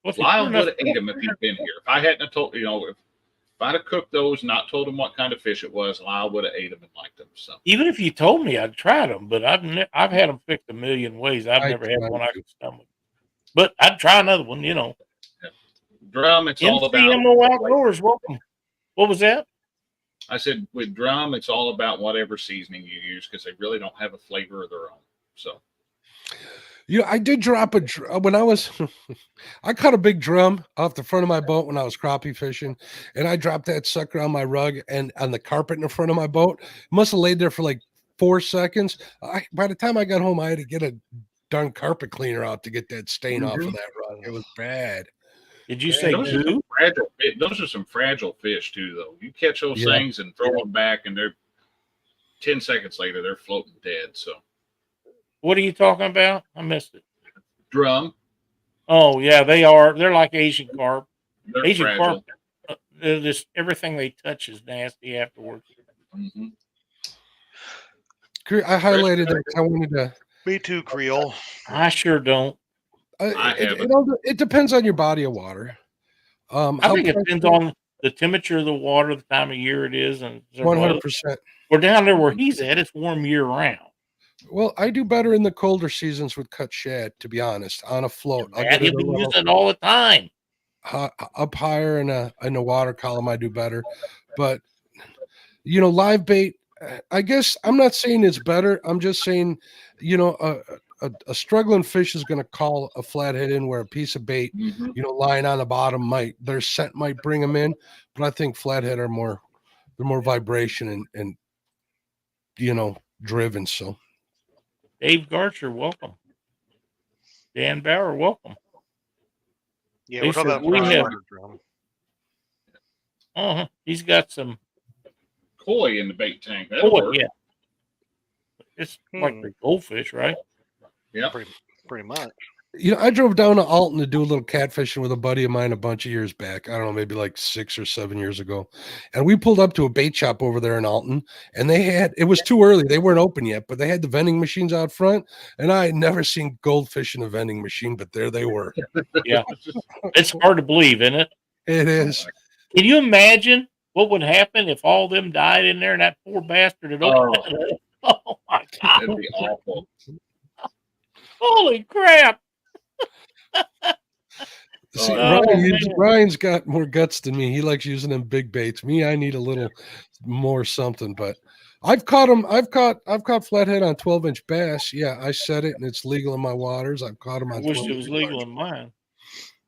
S1: What's
S3: Lyle would have ate them if he'd been here. If I hadn't have told, if I'd have cooked those, not told him what kind of fish it was, Lyle would have ate them and liked them. So
S1: Even if you told me, I'd tried them, but I've had them picked a million ways. I've never had one I could stomach. But I'd try another one,
S3: Drum, it's all about
S1: MCMO Outdoors. Welcome. What was that?
S3: I said with drum, it's all about whatever seasoning you use because they really don't have a flavor of their own. So,
S4: I did drop when I was, I caught a big drum off the front of my boat when I was crappie fishing, and I dropped that sucker on my rug and on the carpet in the front of my boat. It must have laid there for like 4 seconds. By the time I got home, I had to get a darn carpet cleaner out to get that stain off of that rug. It was bad.
S1: Did you say
S3: those are,
S1: goo?
S3: those are some fragile fish too, though. You catch those things and throw them back, and they're 10 seconds later they're floating dead. So,
S1: what are you talking about? I missed it.
S3: Drum.
S1: Oh yeah, they are. They're like Asian carp.
S3: They're
S1: Asian
S3: fragile.
S1: carp. They're just everything they touch is nasty afterwards.
S3: Mm-hmm.
S4: I highlighted that. I wanted to.
S2: Me too, Creole.
S1: I sure don't.
S4: It depends on your body of water.
S1: I think it depends on the temperature of the water, the time of year it is, and
S4: 100%.
S1: We're down there where he's at. It's warm year round.
S4: Well, I do better in the colder seasons with cut shad, to be honest, on a float.
S1: He'll be using it all the time.
S4: Up higher in a water column, I do better. But live bait, I guess I'm not saying it's better. I'm just saying, a struggling fish is going to call a flathead in where a piece of bait, lying on the bottom their scent might bring them in. But I think flathead are more vibration and driven. So,
S1: Dave Garcher, welcome. Dan Bauer, welcome.
S2: Yeah, we're talking about
S1: drum. He's got some
S3: koi in the bait tank.
S1: Koi, yeah. It's like the goldfish, right?
S3: Yeah,
S2: pretty much.
S4: I drove down to Alton to do a little catfishing with a buddy of mine a bunch of years back. I don't know, maybe like 6 or 7 years ago. And we pulled up to a bait shop over there in Alton, and it was too early. They weren't open yet, but they had the vending machines out front. And I had never seen goldfish in a vending machine, but there they were.
S1: Yeah. It's hard to believe, isn't it?
S4: It is.
S1: Can you imagine what would happen if all of them died in there and that poor bastard had opened it? Oh my God.
S3: That'd be awful.
S1: Holy crap.
S4: See, Ryan's got more guts than me. He likes using them big baits. Me, I need a little more something, but I've caught them. I've caught flathead on 12-inch bass. Yeah, I set it and it's legal in my waters. I've caught them on
S1: I wish it was legal in mine.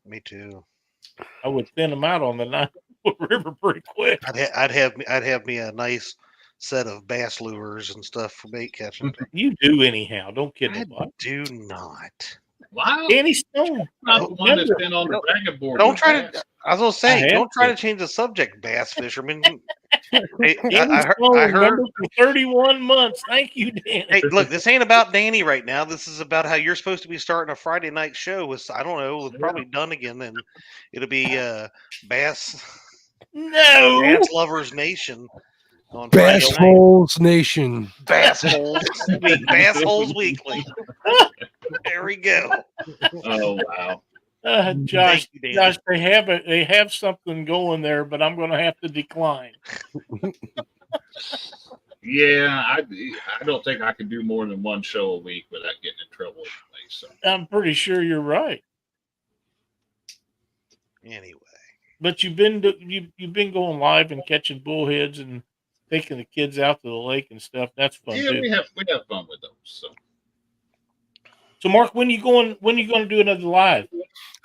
S2: Me too.
S1: I would thin them out on the Nile River pretty quick.
S2: I'd have me a nice set of bass lures and stuff for bait catching.
S1: You do anyhow. Don't kid nobody.
S2: Do not.
S3: Lyle,
S1: Danny Stone.
S3: not the one that's
S1: Remember,
S3: been on the bragging board.
S2: Don't
S3: with
S2: try
S3: bass.
S2: to. I was gonna say,
S1: have
S2: don't try
S1: to.
S2: to change the subject, bass fisherman. Hey,
S1: Danny
S2: I
S1: Stone,
S2: heard.
S1: remember, for 31 months. Thank you, Danny.
S2: Hey, look, this ain't about Danny right now. This is about how you're supposed to be starting a Friday night show with, I don't know, with probably Dunnigan, and it'll be Bass
S1: No.
S2: Lovers Nation on
S4: Bass
S2: Friday night.
S4: Holes Nation.
S2: Bass Holes Weekly. There we go.
S3: Oh wow.
S1: Josh,
S2: Thank you, Danny.
S1: Josh, they have something going there, but I'm going to have to decline.
S3: Yeah, I don't think I could do more than one show a week without getting in trouble anyway. So
S1: I'm pretty sure you're right.
S2: Anyway,
S1: But you've been going live and catching bullheads and taking the kids out to the lake and stuff. That's fun
S3: yeah,
S1: too.
S3: we have fun with those.
S1: So, Mark, when you going to do another live?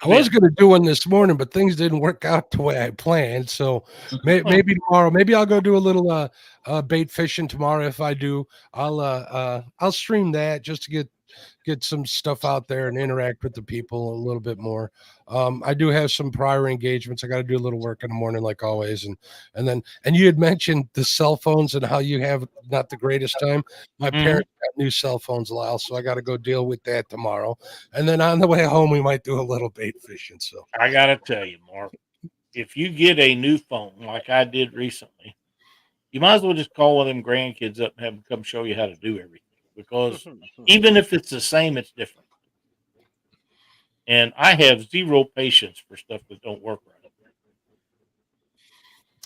S4: I was going to do one this morning, but things didn't work out the way I planned. So maybe tomorrow. Maybe I'll go do a little bait fishing tomorrow. If I do, I'll stream that just to get some stuff out there and interact with the people a little bit more. I do have some prior engagements. I got to do a little work in the morning, like always. And you had mentioned the cell phones and how you have not the greatest time. My parents got new cell phones, Lyle, so I got to go deal with that tomorrow. And then on the way home, we might do a little bait fishing. So
S1: I got to tell you, Mark, if you get a new phone like I did recently, you might as well just call one of them grandkids up and have them come show you how to do everything. Because even if it's the same, it's different. And I have zero patience for stuff that don't work right.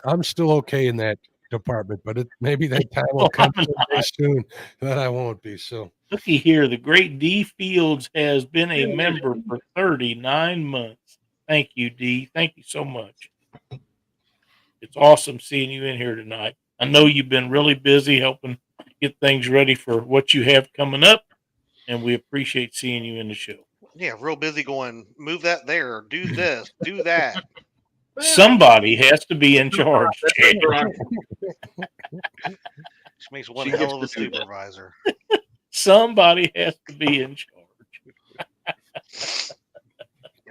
S4: I'm still okay in that department, but maybe that time will come very soon that I won't be. So
S1: looky here, the great D Fields has been a member for 39 months. Thank you, D. Thank you so much. It's awesome seeing you in here tonight. I know you've been really busy helping get things ready for what you have coming up, and we appreciate seeing you in the show.
S2: yeah, real busy going, move that there, do this, do that.
S1: Somebody has to be in charge.
S2: She makes one hell of a supervisor.
S1: Somebody has to be in charge.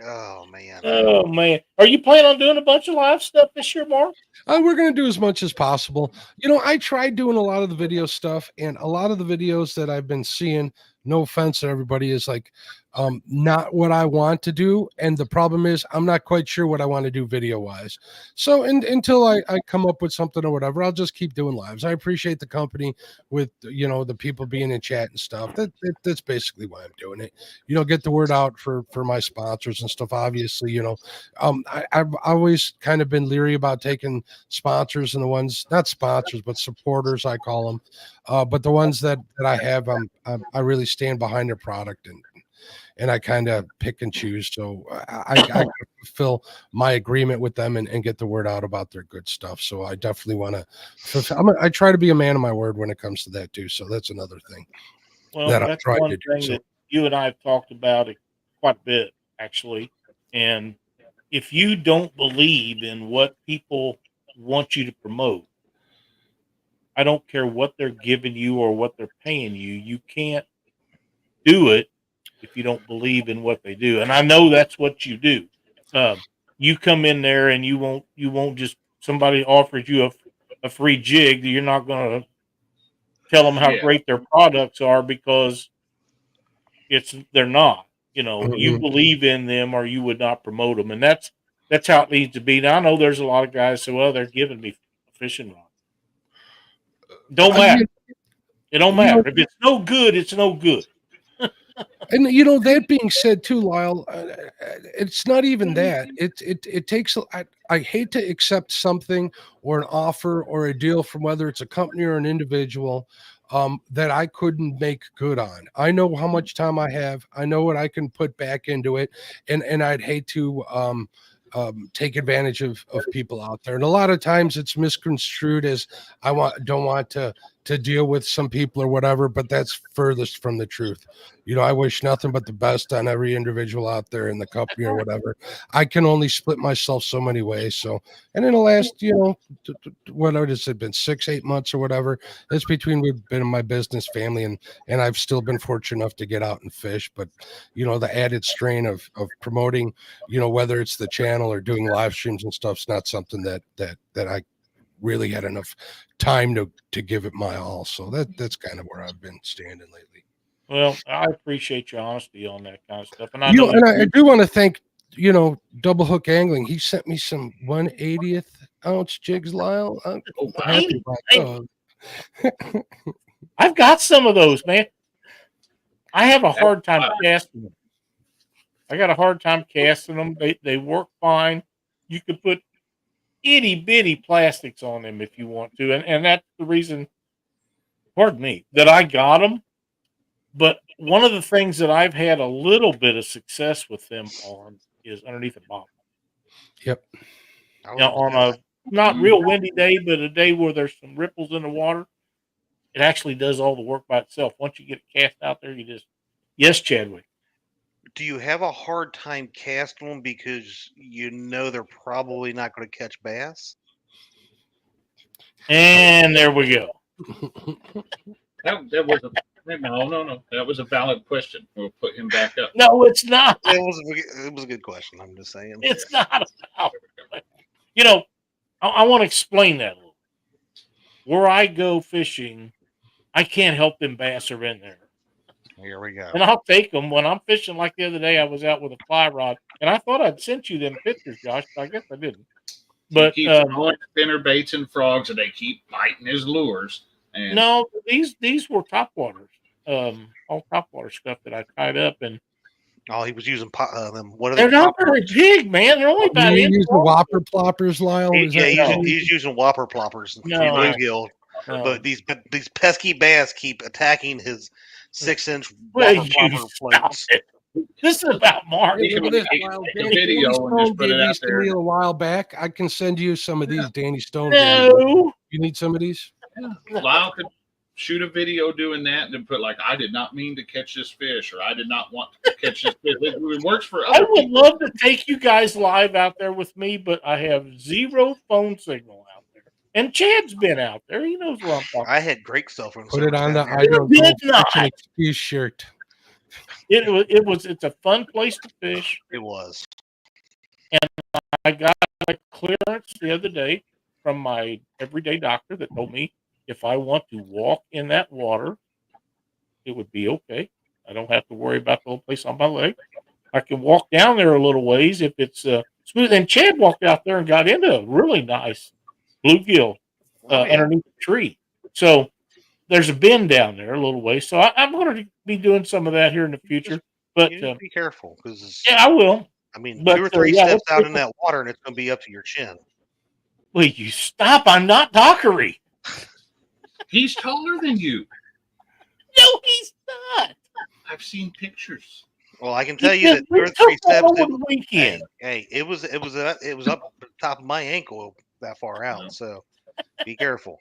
S2: Oh, man.
S1: Oh, man. Are you planning on doing a bunch of live stuff this year, Mark?
S4: We're going to do as much as possible. You know, I tried doing a lot of the video stuff, and a lot of the videos that I've been seeing, no offense to everybody, is like not what I want to do. And the problem is I'm not quite sure what I want to do video wise. So until I come up with something or whatever, I'll just keep doing lives. I appreciate the company with, you know, the people being in chat and stuff. That's basically why I'm doing it. You know, get the word out for my sponsors and stuff. Obviously, you know, I've always kind of been leery about taking sponsors and the ones, not sponsors, but supporters, I call them. But the ones that I have, I really stand behind their product and I kind of pick and choose. So I fulfill my agreement with them and get the word out about their good stuff. So I definitely want to, I try to be a man of my word when it comes to that too. So that's another thing.
S1: Well,
S4: that
S1: that's one thing that you and I have talked about quite a bit, actually. And if you don't believe in what people want you to promote, I don't care what they're giving you or what they're paying you. You can't do it if you don't believe in what they do. And I know that's what you do. You come in there and you won't just, somebody offers you a free jig, you're not going to tell them how great their products are because they're not. You know, you believe in them or you would not promote them. And that's how it needs to be. Now, I know there's a lot of guys say, well, they're giving me a fishing rod. Don't matter. It don't matter. If it's no good, it's no good.
S4: And you know, that being said too, Lyle, it's not even that. It takes. I hate to accept something or an offer or a deal from whether it's a company or an individual that I couldn't make good on. I know how much time I have. I know what I can put back into it, and I'd hate to take advantage of people out there. And a lot of times it's misconstrued as don't want to deal with some people or whatever, but that's furthest from the truth. You know, I wish nothing but the best on every individual out there in the company or whatever. I can only split myself so many ways. So, and in the last, you know, whatever has it been, 6-8 months or whatever, it's between we've been in my business, family, and I've still been fortunate enough to get out and fish. But, you know, the added strain of promoting, you know, whether it's the channel or doing live streams and stuff, is not something that I really had enough time to give it my all. So that's kind of where I've been standing lately.
S1: Well, I appreciate your honesty on that kind of stuff. And I
S4: You
S1: know
S4: know, and I do want to thank, you know, Double Hook Angling. He sent me some 1/80th ounce jigs, Lyle. I'm happy about those.
S1: I've got some of those, man. I have a hard time casting them. I got a hard time casting them. They work fine. You could put itty bitty plastics on them if you want to, and that's the reason. Pardon me, that I got them. But one of the things that I've had a little bit of success with them on is underneath the bottom.
S4: Yep.
S1: Now, on a not real windy day, but a day where there's some ripples in the water, it actually does all the work by itself. Once you get it cast out there, yes, Chadwick.
S2: Do you have a hard time casting them because you know they're probably not going to catch bass?
S1: And there we go.
S3: That was no. That was a valid question. We'll put him back up.
S1: No, it's not.
S2: It was a good question. I'm just saying.
S1: It's not about. You know, I want to explain that a little. Where I go fishing, I can't help them bass are in there.
S2: Here we go.
S1: And I'll take them when I'm fishing. Like the other day, I was out with a fly rod, and I thought I'd sent you them pictures, Josh, but I guess I didn't. But
S3: he keeps throwing spinner baits and frogs, and they keep biting his lures. And
S1: no, these were topwaters, all topwater stuff that I tied up, and
S2: he was using them. What are
S1: they're
S2: they?
S1: not very big, man. They're only about
S4: you use the whopper ploppers, Lyle.
S2: He's using whopper ploppers from bluegill.
S1: No.
S2: But these pesky bass keep attacking his 6-inch whopper plopper plates.
S1: This is about Mark.
S3: You can make a video and just put it out there.
S4: A while back, I can send you some of these Danny Stone.
S1: No.
S4: You need some of these?
S3: Yeah. Lyle could shoot a video doing that and then put like, I did not mean to catch this fish, or I did not want to catch this fish. It works for other
S1: I would
S3: people.
S1: love to take you guys live out there with me, but I have zero phone signal out there. And Chad's been out there. He knows what I'm talking about.
S2: I had great cell phone.
S4: Put it on the
S2: service
S4: I don't
S1: did
S4: know
S1: not.
S4: fishing excuse shirt.
S1: It's a fun place to fish.
S2: It was.
S1: I got a clearance the other day from my everyday doctor that told me if I want to walk in that water, it would be okay. I don't have to worry about the whole place on my leg. I can walk down there a little ways if it's smooth. And Chad walked out there and got into a really nice bluegill underneath the tree. So there's a bend down there a little way. So I'm going to be doing some of that here in the future. But
S2: You need to be careful because
S1: yeah, I will.
S2: I mean,
S1: But,
S2: 2 or 3
S1: yeah,
S2: steps out in that water and it's going to be up to your chin.
S1: Will you stop? I'm not Dockery.
S3: He's taller than you.
S1: No, he's not.
S3: I've seen pictures.
S2: Well, I can tell you that 2 or 3 steps.
S1: over the weekend.
S2: Hey, it was up the top of my ankle that far out.
S3: Yeah.
S2: So be careful.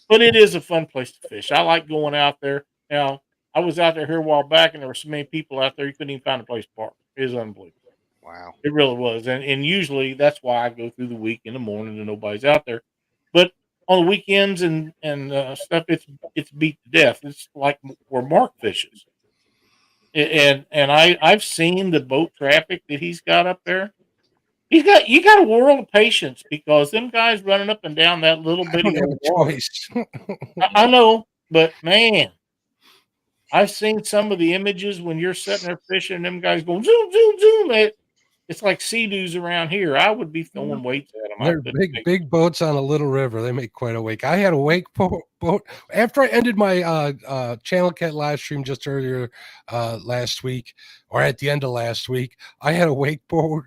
S1: But it is a fun place to fish. I like going out there. Now, I was out there here a while back, and there were so many people out there, you couldn't even find a place to park. It is unbelievable.
S2: Wow.
S1: It really was. And usually that's why I go through the week in the morning and nobody's out there. But on the weekends and stuff, it's beat to death. It's like where Mark fishes. And I've seen the boat traffic that he's got up there. You got a world of patience because them guys running up and down that little
S4: I
S1: bitty
S4: don't have a
S1: water.
S4: choice.
S1: I know, but man, I've seen some of the images when you're sitting there fishing and them guys going zoom, zoom, zoom. It's like sea-doos around here. I would be throwing weights at them.
S4: They're big boats on a little river. They make quite a wake. I had a wake boat after I ended my Channel Cat live stream just earlier last week, or at the end of last week. I had a wake boat,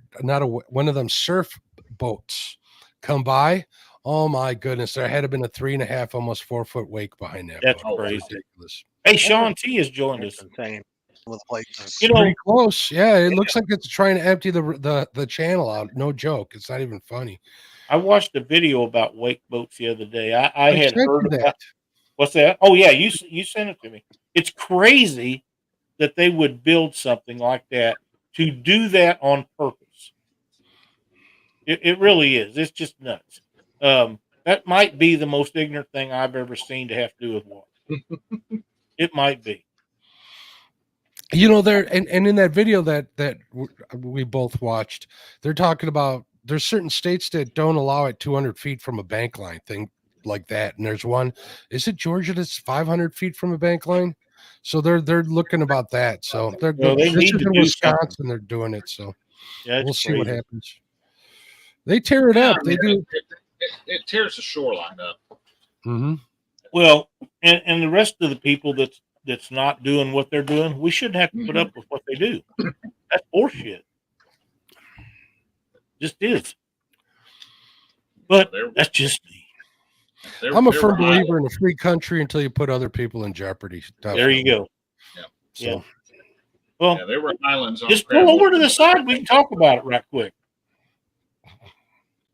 S4: one of them surf boats, come by. Oh my goodness, there had been a 3.5, almost 4 foot wake behind that.
S1: That's
S4: boat.
S1: crazy.
S4: Ridiculous.
S1: Hey, Sean T has joined us.
S2: Insane. some of the places.
S1: You know,
S4: Pretty close. Yeah, it looks like it's trying to empty the channel out. No joke. It's not even funny.
S1: I watched a video about wake boats the other day. I had
S4: sent
S1: heard
S4: you
S1: about
S4: that.
S1: what's that? Oh yeah, you sent it to me. It's crazy that they would build something like that to do that on purpose. It really is. It's just nuts. That might be the most ignorant thing I've ever seen to have to do with water. It might be.
S4: You know, there and in that video that we both watched, they're talking about there's certain states that don't allow it 200 feet from a bank line thing like that, and there's one. Is it Georgia that's 500 feet from a bank line? So they're looking about that. So they're
S1: Well, they
S4: this
S1: need
S4: is
S1: to
S4: in
S1: do
S4: Wisconsin.
S1: something.
S4: They're doing it. So
S1: Yeah, it's
S4: we'll see what
S1: crazy.
S4: happens. They tear it
S3: Yeah,
S4: up.
S3: I
S4: They
S3: mean,
S4: do.
S3: it tears the shoreline up.
S4: Mm-hmm.
S1: Well, and the rest of the people that's not doing what they're doing, we shouldn't have to put up with what they do. That's horseshit. Just is. But that's just me.
S4: I'm a firm believer in a free country until you put other people in jeopardy.
S1: There
S4: Definitely.
S1: you go.
S3: Yeah.
S4: So.
S1: Yeah. Well,
S3: Yeah, there were islands on
S1: just
S3: Crab
S1: pull over to
S3: Lake.
S1: the side. We can talk about it right quick.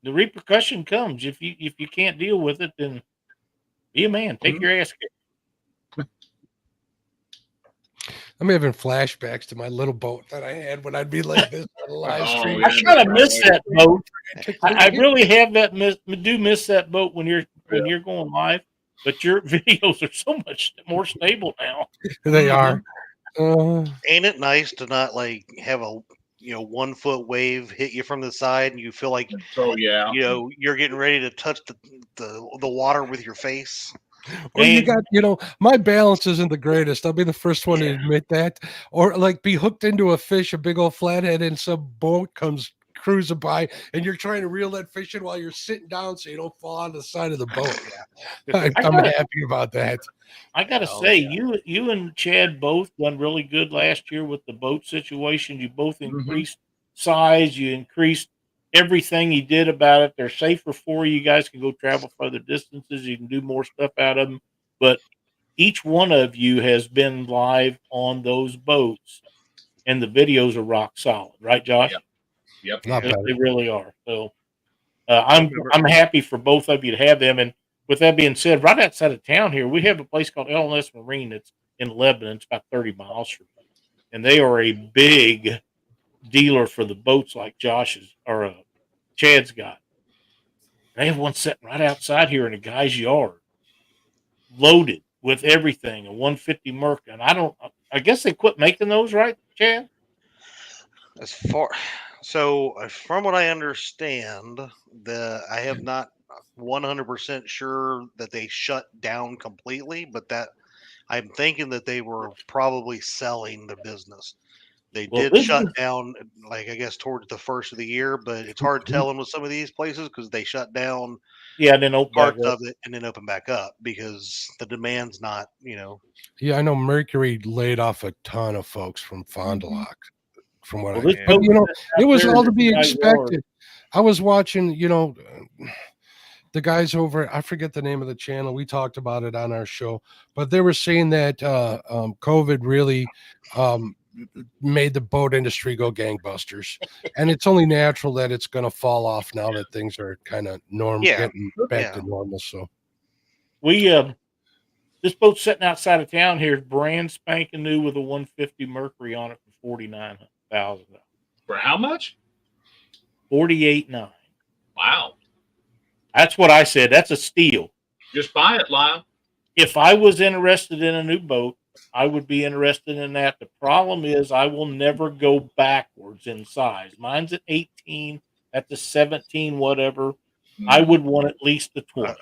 S1: The repercussion comes if you can't deal with it. Then be a man. Take your ass kicked.
S4: I'm having flashbacks to my little boat that I had when I'd be like this on a live stream.
S3: yeah.
S1: I kind of miss that boat. I really have that miss that boat when you're going live. But your videos are so much more stable now.
S4: They are.
S2: Ain't it nice to not like have a 1 foot wave hit you from the side and you feel like
S3: yeah,
S2: you're getting ready to touch the water with your face?
S4: Well, you got, my balance isn't the greatest. I'll be the first one to admit that. Or like be hooked into a fish, a big old flathead, and some boat comes cruising by, and you're trying to reel that fish in while you're sitting down so you don't fall on the side of the boat. Yeah, I'm happy about that.
S1: I gotta say, you and Chad both done really good last year with the boat situation. You both increased size. You increased everything you did about it. They're safer for you. You guys can go travel further distances. You can do more stuff out of them. But each one of you has been live on those boats, and the videos are rock solid, right, Josh?
S3: Yep.
S1: They really are. So I'm happy for both of you to have them. And with that being said, right outside of town here, we have a place called L&S Marine that's in Lebanon. It's about 30 miles from here. And they are a big dealer for the boats like Josh's or Chad's got. They have one sitting right outside here in a guy's yard, loaded with everything, a 150 Merc. And I guess they quit making those, right, Chad?
S2: From what I understand, I have not 100% sure that they shut down completely, but that I'm thinking that they were probably selling the business. They did shut down, like I guess towards the first of the year, but it's hard telling with some of these places because they shut down
S1: then open
S2: parts of it and then open back up because the demand's not,
S4: Yeah, I know Mercury laid off a ton of folks from Fond du Lac. From what
S1: but
S4: it was all to be expected. I was watching, the guys over, I forget the name of the channel. We talked about it on our show, but they were saying that COVID really made the boat industry go gangbusters, and it's only natural that it's going to fall off now that things are kind of getting back to normal. So
S1: we this boat's sitting outside of town here, brand spanking new with a 150 Mercury on it for $49,000.
S3: For how much?
S1: $48,900.
S3: Wow.
S1: That's what I said. That's a steal.
S3: Just buy it, Lyle.
S1: If I was interested in a new boat, I would be interested in that. The problem is I will never go backwards in size. Mine's at 18. That's a 17, whatever. I would want at least a 20.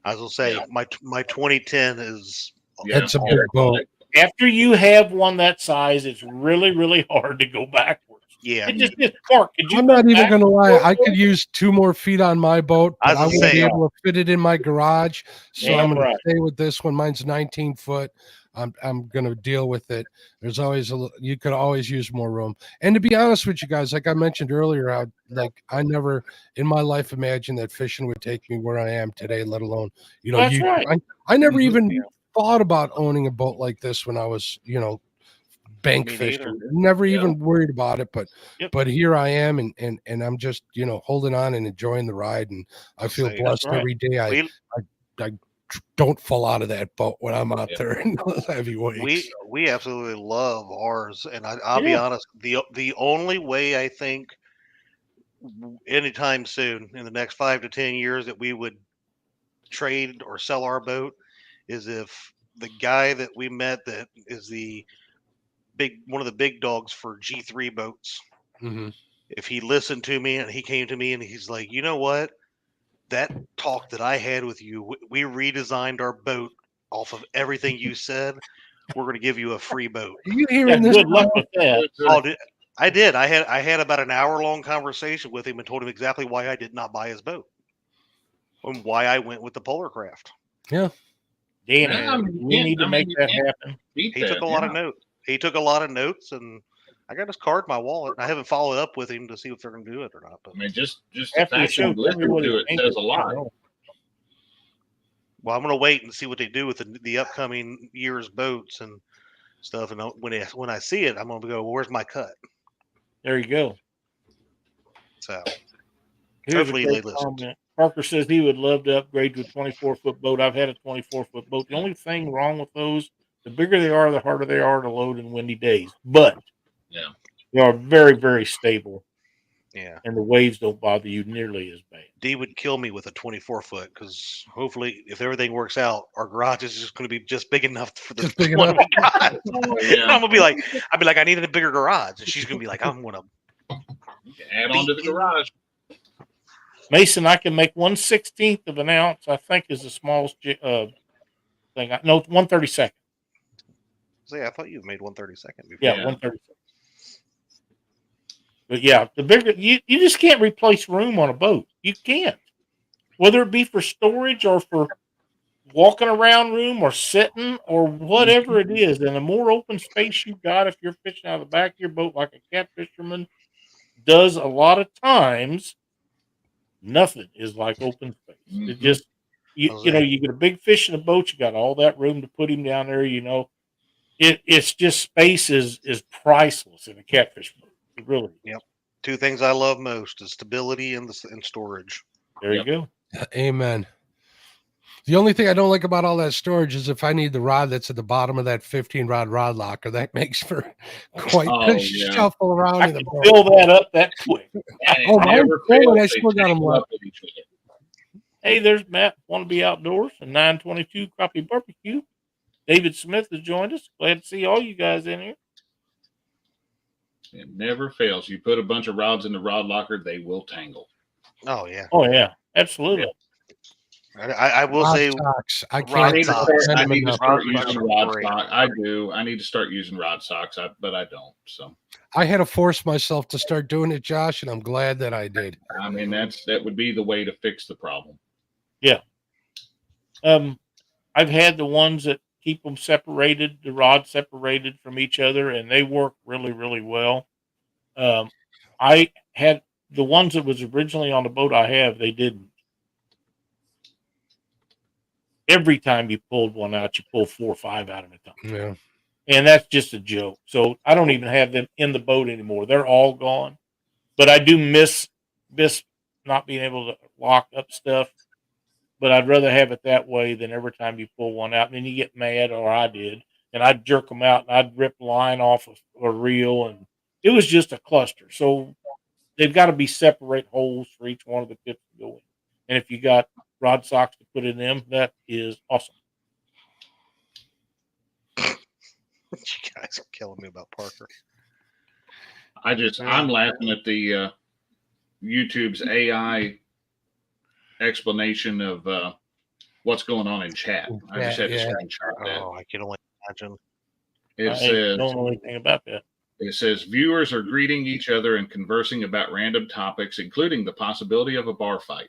S2: I was going to say, my 2010 is...
S4: That's a big boat.
S1: After you have one that size, it's really, really hard to go backwards.
S2: Yeah.
S1: It just is. Mark,
S4: I'm not even going to lie. I could use 2 more feet on my boat, but I wouldn't be able to fit it in my garage. So I'm going to stay with this one. Mine's 19 foot. I'm going to deal with it. There's always you could always use more room. And to be honest with you guys, like I mentioned earlier, I never in my life imagined that fishing would take me where I am today, let alone,
S1: That's right.
S4: I never even thought about owning a boat like this when I was, bank
S2: Me
S4: fishing.
S2: neither.
S4: Never
S3: Yeah.
S4: even worried about it, but
S1: Yep.
S4: but here I am, and I'm just holding on and enjoying the ride, and I feel
S2: Say,
S4: blessed
S1: right.
S4: every day. I don't fall out of that boat when I'm out
S3: Yeah.
S4: there in those heavy wakes.
S2: we absolutely love ours, and I'll be
S1: Yeah.
S2: honest. The only way I think anytime soon in the next 5 to 10 years that we would trade or sell our boat is if the guy that we met that is one of the big dogs for G3 boats.
S4: Mhm.
S2: If he listened to me and he came to me and he's like, you know what? That talk that I had with you, we redesigned our boat off of everything you said. We're going to give you a free boat.
S4: Are you
S1: Yeah,
S4: hearing this?
S1: good luck with that.
S2: Oh, I did. I had about an hour-long conversation with him and told him exactly why I did not buy his boat and why I went with the Polar Craft.
S1: Damn
S3: Yeah,
S1: it. We need to make that happen.
S3: Beat
S2: He
S3: that,
S2: took a lot
S3: yeah.
S2: of notes. He took a lot of notes, and I got his card in my wallet. I haven't followed up with him to see if they're going to do it or not. But
S3: I mean, just the
S1: After the
S3: fact
S1: show,
S3: that you
S1: tell me
S3: listen
S1: what
S3: to
S1: he
S3: it
S1: thinks.
S3: says a lot.
S2: well, I'm going to wait and see what they do with the upcoming year's boats and stuff. And when I see it, I'm going to go, well, where's my cut?
S1: There you go.
S2: So
S1: Here's
S2: hopefully
S1: a
S2: they
S1: great
S2: listen.
S1: comment. Parker says he would love to upgrade to a 24-foot boat. I've had a 24-foot boat. The only thing wrong with those, the bigger they are, the harder they are to load in windy days. But
S3: Yeah.
S1: they are very, very stable,
S2: Yeah.
S1: and the waves don't bother you nearly as bad.
S2: D would kill me with a 24-foot because hopefully, if everything works out, our garage is just going to be just big enough for the
S4: Just big
S2: one
S4: enough.
S2: we got.
S3: Oh, yeah.
S2: I'm gonna be like, I need a bigger garage, and she's gonna be like, I'm gonna
S3: Add on to the garage.
S1: Mason, I can make 1/16 of an ounce. I think is the smallest thing. No, 1/32.
S2: say. I thought you made 132nd before.
S1: Yeah,
S3: Yeah.
S1: 1/32. But yeah, the bigger you just can't replace room on a boat. You can't, whether it be for storage or for walking around room or sitting or whatever it is. And the more open space you got, if you're fishing out of the back of your boat like a cat fisherman does a lot of times, nothing is like open space. It
S3: Mhm.
S1: just you get a big fish in a boat, you got all that room to put him down there. It's just space is priceless in a catfish boat. It really is.
S2: Yep. Two things I love most is stability and storage.
S1: There you go.
S4: Amen. The only thing I don't like about all that storage is if I need the rod that's at the bottom of that 15-rod rod locker, that makes for quite
S3: Oh,
S4: a
S3: yeah.
S4: shuffle around
S1: I
S4: in the
S1: can
S4: boat.
S1: fill that up that quick.
S3: And it
S4: Oh, mine's
S3: never
S4: full and
S3: fails.
S4: I
S3: They
S4: still got 'em
S3: tangle
S4: left.
S3: up with each other.
S1: Hey, there's Matt. Want to be outdoors? And 922 Crappie Barbecue. David Smith has joined us. Glad to see all you guys in here.
S3: It never fails. You put a bunch of rods in the rod locker, they will tangle.
S2: Oh yeah.
S1: Oh yeah, absolutely.
S2: I will
S4: Rod
S2: say
S4: socks. I
S2: rod
S4: can't
S3: I need to
S2: socks.
S3: start,
S4: recommend
S3: I
S4: them
S3: need to
S4: enough.
S3: start
S2: Rod socks
S3: using
S2: are
S3: rod
S2: great.
S3: socks. I do. I need to start using rod socks, but I don't. So
S4: I had to force myself to start doing it, Josh, and I'm glad that I did.
S3: I mean that would be the way to fix the problem.
S1: I've had the ones that keep them separated, the rods separated from each other, and they work really, really well. I had the ones that was originally on the boat I have, they didn't. Every time you pulled one out, you pulled 4 or 5 out of a time.
S4: Yeah.
S1: And that's just a joke. So I don't even have them in the boat anymore. They're all gone. But I do miss not being able to lock up stuff. But I'd rather have it that way than every time you pull one out. And then you get mad, or I did, and I'd jerk them out and I'd rip line off of a reel, and it was just a cluster. So they've got to be separate holes for each one of the tips to go in. And if you got rod socks to put in them, that is awesome.
S2: You guys are killing me about Parker.
S3: I'm laughing at the YouTube's AI explanation of what's going on in chat. I just had to screenshot that.
S2: Oh, I can only imagine.
S3: It
S1: I
S3: says
S1: don't know anything about that.
S3: It says viewers are greeting each other and conversing about random topics, including the possibility of a bar fight.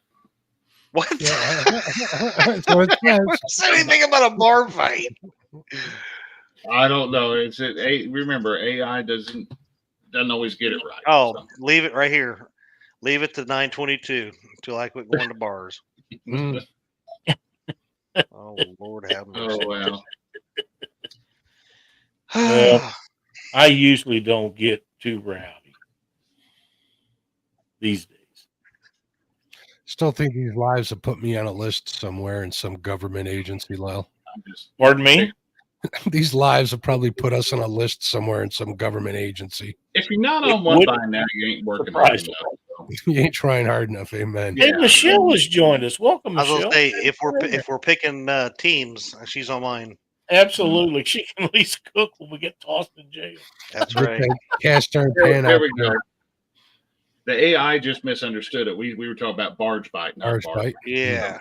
S2: What?
S4: So it says,
S2: Say anything about a bar fight?
S3: I don't know. Remember, AI doesn't always get it right.
S2: Oh,
S3: so.
S2: leave it right here. Leave it to 922 until I quit going to bars.
S4: mm,
S2: Oh Lord have mercy.
S3: Oh well.
S1: Well, I usually don't get too rowdy these days.
S4: Still think these lives have put me on a list somewhere in some government agency, Lyle.
S3: I'm just
S1: Pardon me?
S4: These lives have probably put us on a list somewhere in some government agency.
S3: if you're not
S1: It
S3: on one
S1: would
S3: by now, you ain't working hard
S1: surprise
S3: enough. So.
S4: You ain't trying hard enough, amen.
S1: Hey,
S3: Yeah.
S1: Michelle has joined us. Welcome,
S2: I was
S1: Michelle.
S2: gonna say if we're picking teams, she's on mine.
S1: Absolutely. She can at least cook when we get tossed in jail.
S2: That's
S4: Get
S2: right.
S4: that cast iron
S3: There,
S4: pan
S3: there
S4: out
S3: we
S4: there.
S3: go. The AI just misunderstood it. We were talking about barge bite, not
S4: Barge
S3: barge.
S4: bite.
S2: Yeah.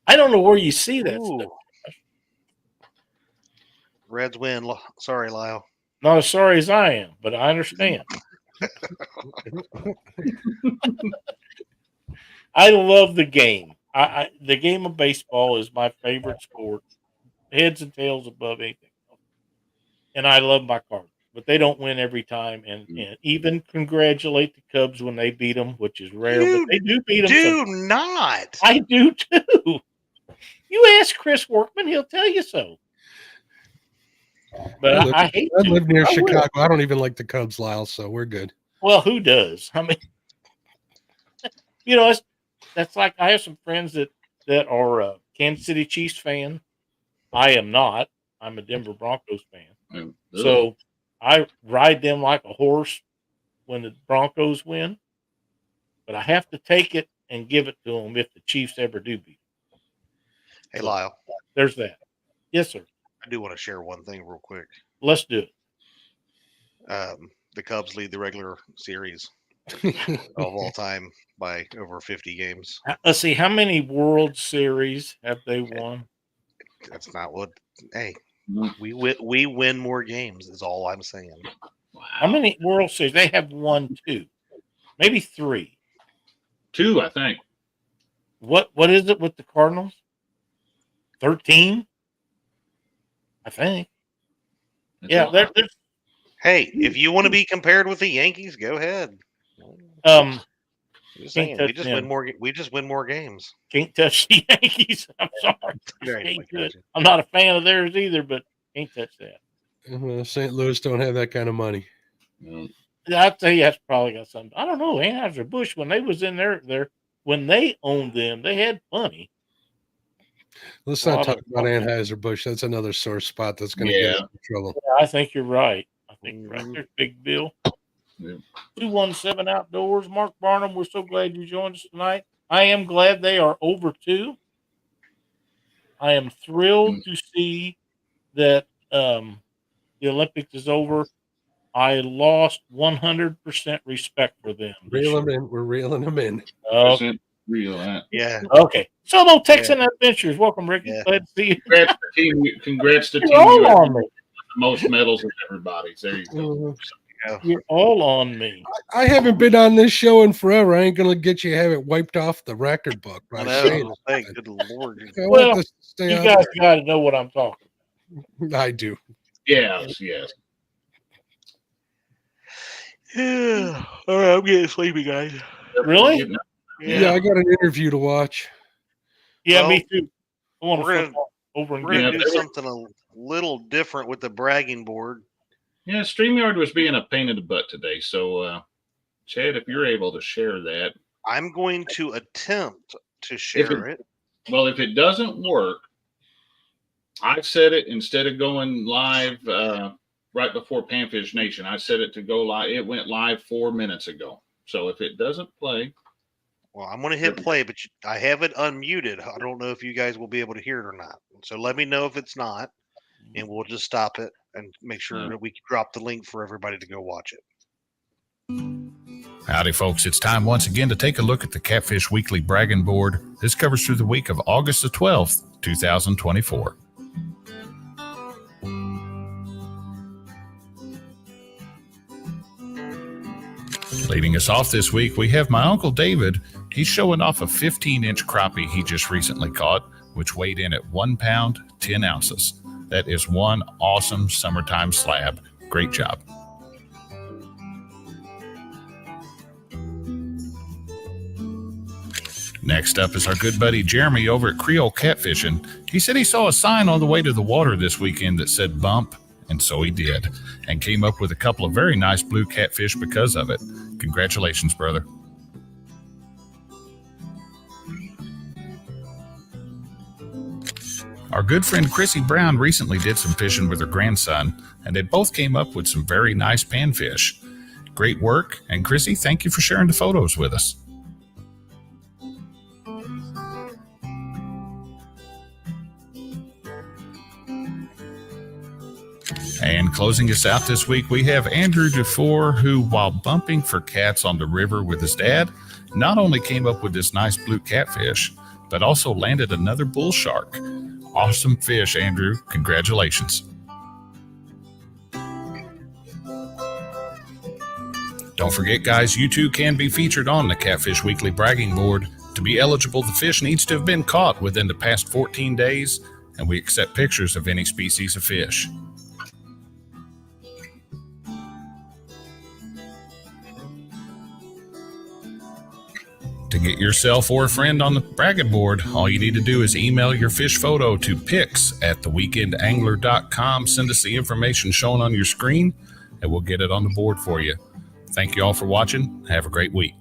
S1: I don't know where you see that
S2: Ooh.
S1: stuff.
S2: Reds win. Sorry, Lyle.
S1: Not as sorry as I am, but I understand. I love the game. The game of baseball is my favorite sport, heads and tails above anything else. And I love my Cardinals, but they don't win every time. And even congratulate the Cubs when they beat them, which is rare, but they do beat them.
S2: Do not.
S1: I do too. You ask Chris Workman, he'll tell you so. But I hate
S4: I
S1: to.
S4: live near
S1: I will.
S4: Chicago. I don't even like the Cubs, Lyle, so we're good.
S1: Well, who does? I mean, that's like I have some friends that are Kansas City Chiefs fan. I am not. I'm a Denver Broncos fan. So I ride them like a horse when the Broncos win. But I have to take it and give it to them if the Chiefs ever do beat them.
S2: Hey, Lyle.
S1: There's that. Yes, sir.
S2: I do want to share one thing real quick.
S1: Let's do it.
S2: The Cubs lead the regular series of all time by over 50 games.
S1: Let's see. How many World Series have they won?
S2: That's not what. Hey,
S3: Mm.
S2: we win more games. Is all I'm saying.
S3: Wow.
S1: How many World Series? They have won 2, maybe 3.
S3: 2, I think.
S1: What is it with the Cardinals? 13, I think.
S3: That's
S1: Yeah,
S3: all.
S1: there's
S2: Hey, if you want to be compared with the Yankees, go ahead. Just saying,
S1: touch
S2: we just
S1: them.
S2: win more. We just win more games.
S1: Can't touch the Yankees. I'm sorry.
S2: Right,
S1: Ain't
S2: I
S1: good.
S2: gotcha.
S1: I'm not a fan of theirs either, but can't touch that.
S4: Well, St. Louis don't have that kind of money.
S3: Mm.
S1: I'd say that's probably got something. I don't know. Anheuser-Busch, when they was in there, when they owned them, they had plenty.
S4: Let's
S1: A
S4: not
S1: lot
S4: talk
S1: of-
S4: about Anheuser-Busch. That's another sore spot that's going to get us in trouble.
S1: Yeah, I think you're right. There's Big Bill.
S3: Yeah.
S1: 217 Outdoors. Mark Barnum, we're so glad you joined us tonight. I am glad they are over 2. I am thrilled to see that the Olympics is over. I lost 100% respect for them.
S4: Reel them in. We're reeling them in.
S1: Okay.
S3: Real, huh?
S2: Yeah.
S1: Okay. Solo Texan Adventures. Welcome, Ricky.
S2: Yeah.
S1: Glad to see you.
S3: Congrats to Team
S1: You're all
S3: USA.
S1: on me.
S3: The most medals of everybody. There you go.
S1: You're all on me.
S4: I haven't been on this show in forever. I ain't going to get you to have it wiped off the record book.
S2: I
S4: by saying
S2: know. Thank good Lord.
S4: I want
S1: Well,
S4: this to stay
S1: You
S4: out
S1: guys got to know what I'm talking
S4: there. I do.
S3: Yes.
S2: Yeah. All right, I'm getting sleepy, guys.
S1: about. Really?
S4: Yeah, I got an interview to watch.
S1: Yeah,
S2: Well,
S1: me too. I want
S2: we're
S1: to
S2: gonna-
S1: flip over and
S2: We're gonna
S1: get
S2: do something a little different with the bragging board.
S3: Yeah, StreamYard was being a pain in the butt today. So, Chad, if you're able to share that.
S2: I'm going to attempt to share it.
S3: Well, if it doesn't work, I've set it instead of going live right before Panfish Nation. I set it to go live. It went live 4 minutes ago. So if it doesn't play,
S2: Well, I'm going to hit play, but I have it unmuted. I don't know if you guys will be able to hear it or not. So let me know if it's not, and we'll just stop it and make sure that we can drop the link for everybody to go watch it.
S5: Howdy, folks. It's time once again to take a look at the Catfish Weekly Bragging Board. This covers through the week of August the 12th, 2024. Leading us off this week, we have my Uncle David. He's showing off a 15-inch crappie he just recently caught, which weighed in at 1 pound, 10 ounces. That is one awesome summertime slab. Great job. Next up is our good buddy Jeremy over at Creole Catfishing. He said he saw a sign on the way to the water this weekend that said bump, and so he did, and came up with a couple of very nice blue catfish because of it. Congratulations, brother. Our good friend Chrissy Brown recently did some fishing with her grandson, and they both came up with some very nice panfish. Great work, and Chrissy, thank you for sharing the photos with us. And closing us out this week, we have Andrew Dufour, who, while bumping for cats on the river with his dad, not only came up with this nice blue catfish, but also landed another bull shark. Awesome fish, Andrew. Congratulations. Don't forget, guys, you too can be featured on the Catfish Weekly bragging board. To be eligible, the fish needs to have been caught within the past 14 days, and we accept pictures of any species of fish. To get yourself or a friend on the bragging board, all you need to do is email your fish photo to pics@theweekendangler.com. Send us the information shown on your screen, and we'll get it on the board for you. Thank you all for watching. Have a great week.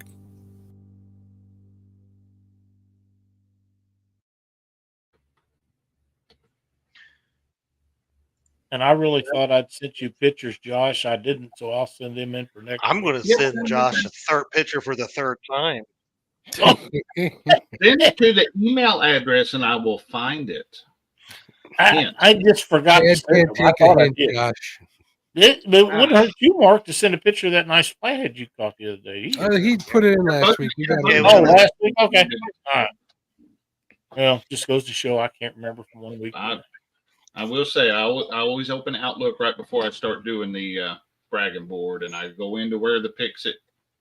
S1: And I really thought I'd sent you pictures, Josh. I didn't, so I'll send them in for next
S2: I'm going to send Josh a third picture for the third time.
S3: Send it to the email address and I will find it.
S1: I just forgot to
S4: Dad
S1: send
S4: can't
S1: them. I
S4: take a
S1: thought I
S4: hint,
S1: did.
S4: Josh.
S1: But it wouldn't hurt you, Mark, to send a picture of that nice flathead you caught the other day.
S4: He put it in last week. You got
S2: Yeah,
S4: it.
S2: it was
S1: Oh, last week? Okay. All right. Well, just goes to show I can't remember from one week.
S3: I will say I always open Outlook right before I start doing the bragging board, and I go into where the pics at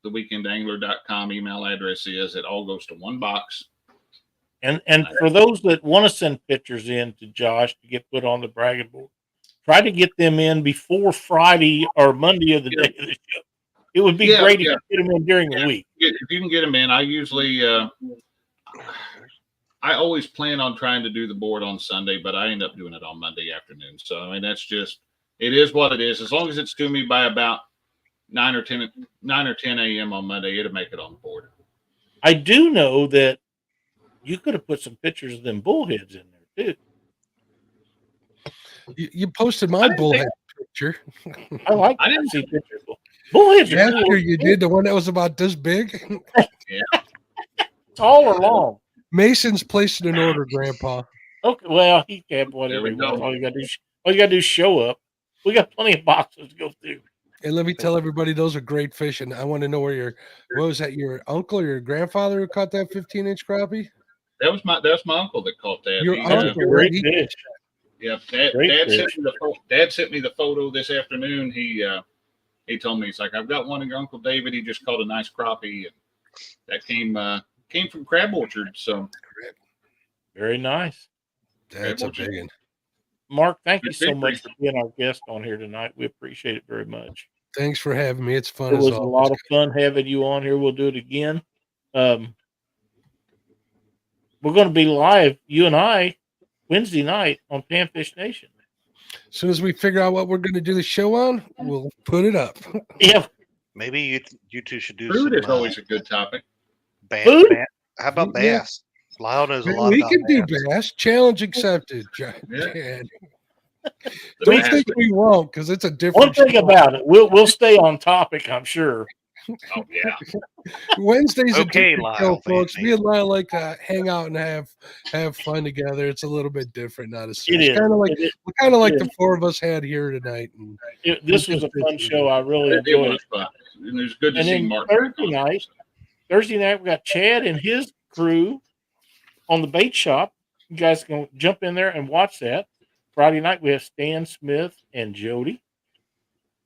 S3: theweekendangler.com email address is. It all goes to one box.
S1: And for those that want to send pictures in to Josh to get put on the bragging board, try to get them in before Friday or Monday of the day of the show. It would be great if you get them in during the week.
S3: If you can get them in, I usually I always plan on trying to do the board on Sunday, but I end up doing it on Monday afternoon. So I mean, that's just, it is what it is. As long as it's to me by about 9 or 10 a.m. on Monday, it'll make it on the board.
S1: I do know that you could have put some pictures of them bullheads in there too.
S4: You posted my bullhead picture.
S1: I didn't see pictures. Bullheads are
S4: After
S1: cool.
S4: you did the one that was about this big.
S3: Yeah.
S1: Tall or long?
S4: Mason's placing an order, Grandpa.
S1: Okay, well, he can have whatever he wants. All you gotta do is show up. We got plenty of boxes to go through.
S4: And let me tell everybody, those are great fish. And I want to know what was that, your uncle or your grandfather who caught that 15-inch crappie?
S3: That's my uncle that caught that.
S4: Your uncle,
S1: Great fish.
S3: Yeah, Dad sent me the photo this afternoon. He told me, he's like, I've got one of your Uncle David. He just caught a nice crappie, and that came from Crab Orchard. So
S1: Very nice.
S4: That's a big one.
S1: Mark, thank you so much for being our guest on here tonight. We appreciate it very much.
S4: Thanks for having me. It's fun.
S1: It was a lot of fun having you on here. We'll do it again. We're going to be live, you and I, Wednesday night on Panfish Nation.
S4: As soon as we figure out what we're going to do the show on, we'll put it up.
S1: Yeah.
S2: Maybe you two should do
S3: food is always a good topic.
S2: Bass. How about bass? Lyle knows a lot
S4: we
S2: about
S4: can do
S2: bass.
S4: bass. Challenge accepted.
S3: Yeah.
S4: Don't think we won't, because it's a different.
S1: One thing about it, we'll stay on topic, I'm sure.
S3: Oh yeah.
S4: Wednesday's
S2: Okay,
S4: a different
S2: Lyle,
S4: show, folks.
S2: thank
S4: Me and Lyle like to hang out and have fun together. It's a little bit different, not as
S1: It is.
S4: kind of like
S1: It is.
S4: kind of like
S1: It
S4: the
S1: is.
S4: four of us had here tonight. And
S1: This was a fun show. I really
S3: It
S1: enjoyed
S3: was
S1: it.
S3: fun. And it was good to
S1: And
S3: see
S1: then
S3: Mark.
S1: Thursday night, we got Chad and his crew on the bait shop. You guys can jump in there and watch that. Friday night, we have Stan Smith and Jody.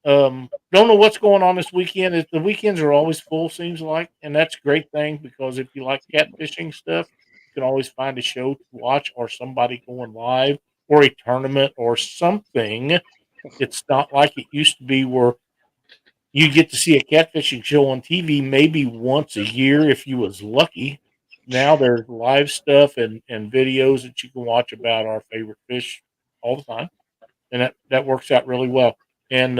S1: Don't know what's going on this weekend. The weekends are always full, seems like, and that's a great thing, because if you like catfishing stuff, you can always find a show to watch or somebody going live or a tournament or something. It's not like it used to be where you get to see a catfishing show on TV maybe once a year if you was lucky. now there's live stuff and videos that you can watch about our favorite fish all the time, and that works out really well. And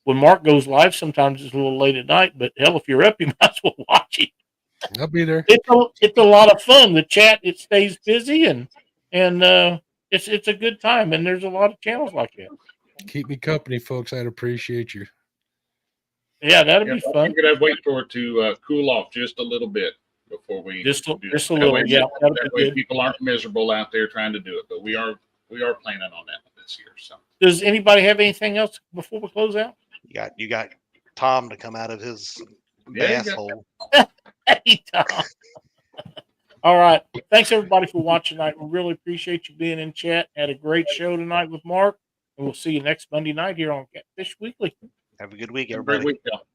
S1: when Mark goes live, sometimes it's a little late at night, but hell, if you're up, you might as well watch it.
S4: I'll be there.
S1: It's a lot of fun. The chat, it stays busy, and it's a good time. And there's a lot of channels like that.
S4: Keep me company, folks. I'd appreciate you.
S1: Yeah, that'd be
S3: I
S1: fun.
S3: figured I'd wait for it to cool off just a little bit before we
S1: Just a
S3: do
S1: little,
S3: that way,
S1: yeah. That'd
S3: that
S1: be
S3: way
S1: good.
S3: people aren't miserable out there trying to do it. But we are planning on that this year. So
S1: Does anybody have anything else before we close out?
S2: You got Tom to come out of his
S3: Yeah, you
S2: bass
S3: got-
S2: hole.
S1: Hey, Tom. All right. Thanks everybody for watching tonight. We really appreciate you being in chat. Had a great show tonight with Mark, and we'll see you next Monday night here on Catfish Weekly.
S2: Have a good week,
S3: have a great
S2: everybody.
S3: week, y'all.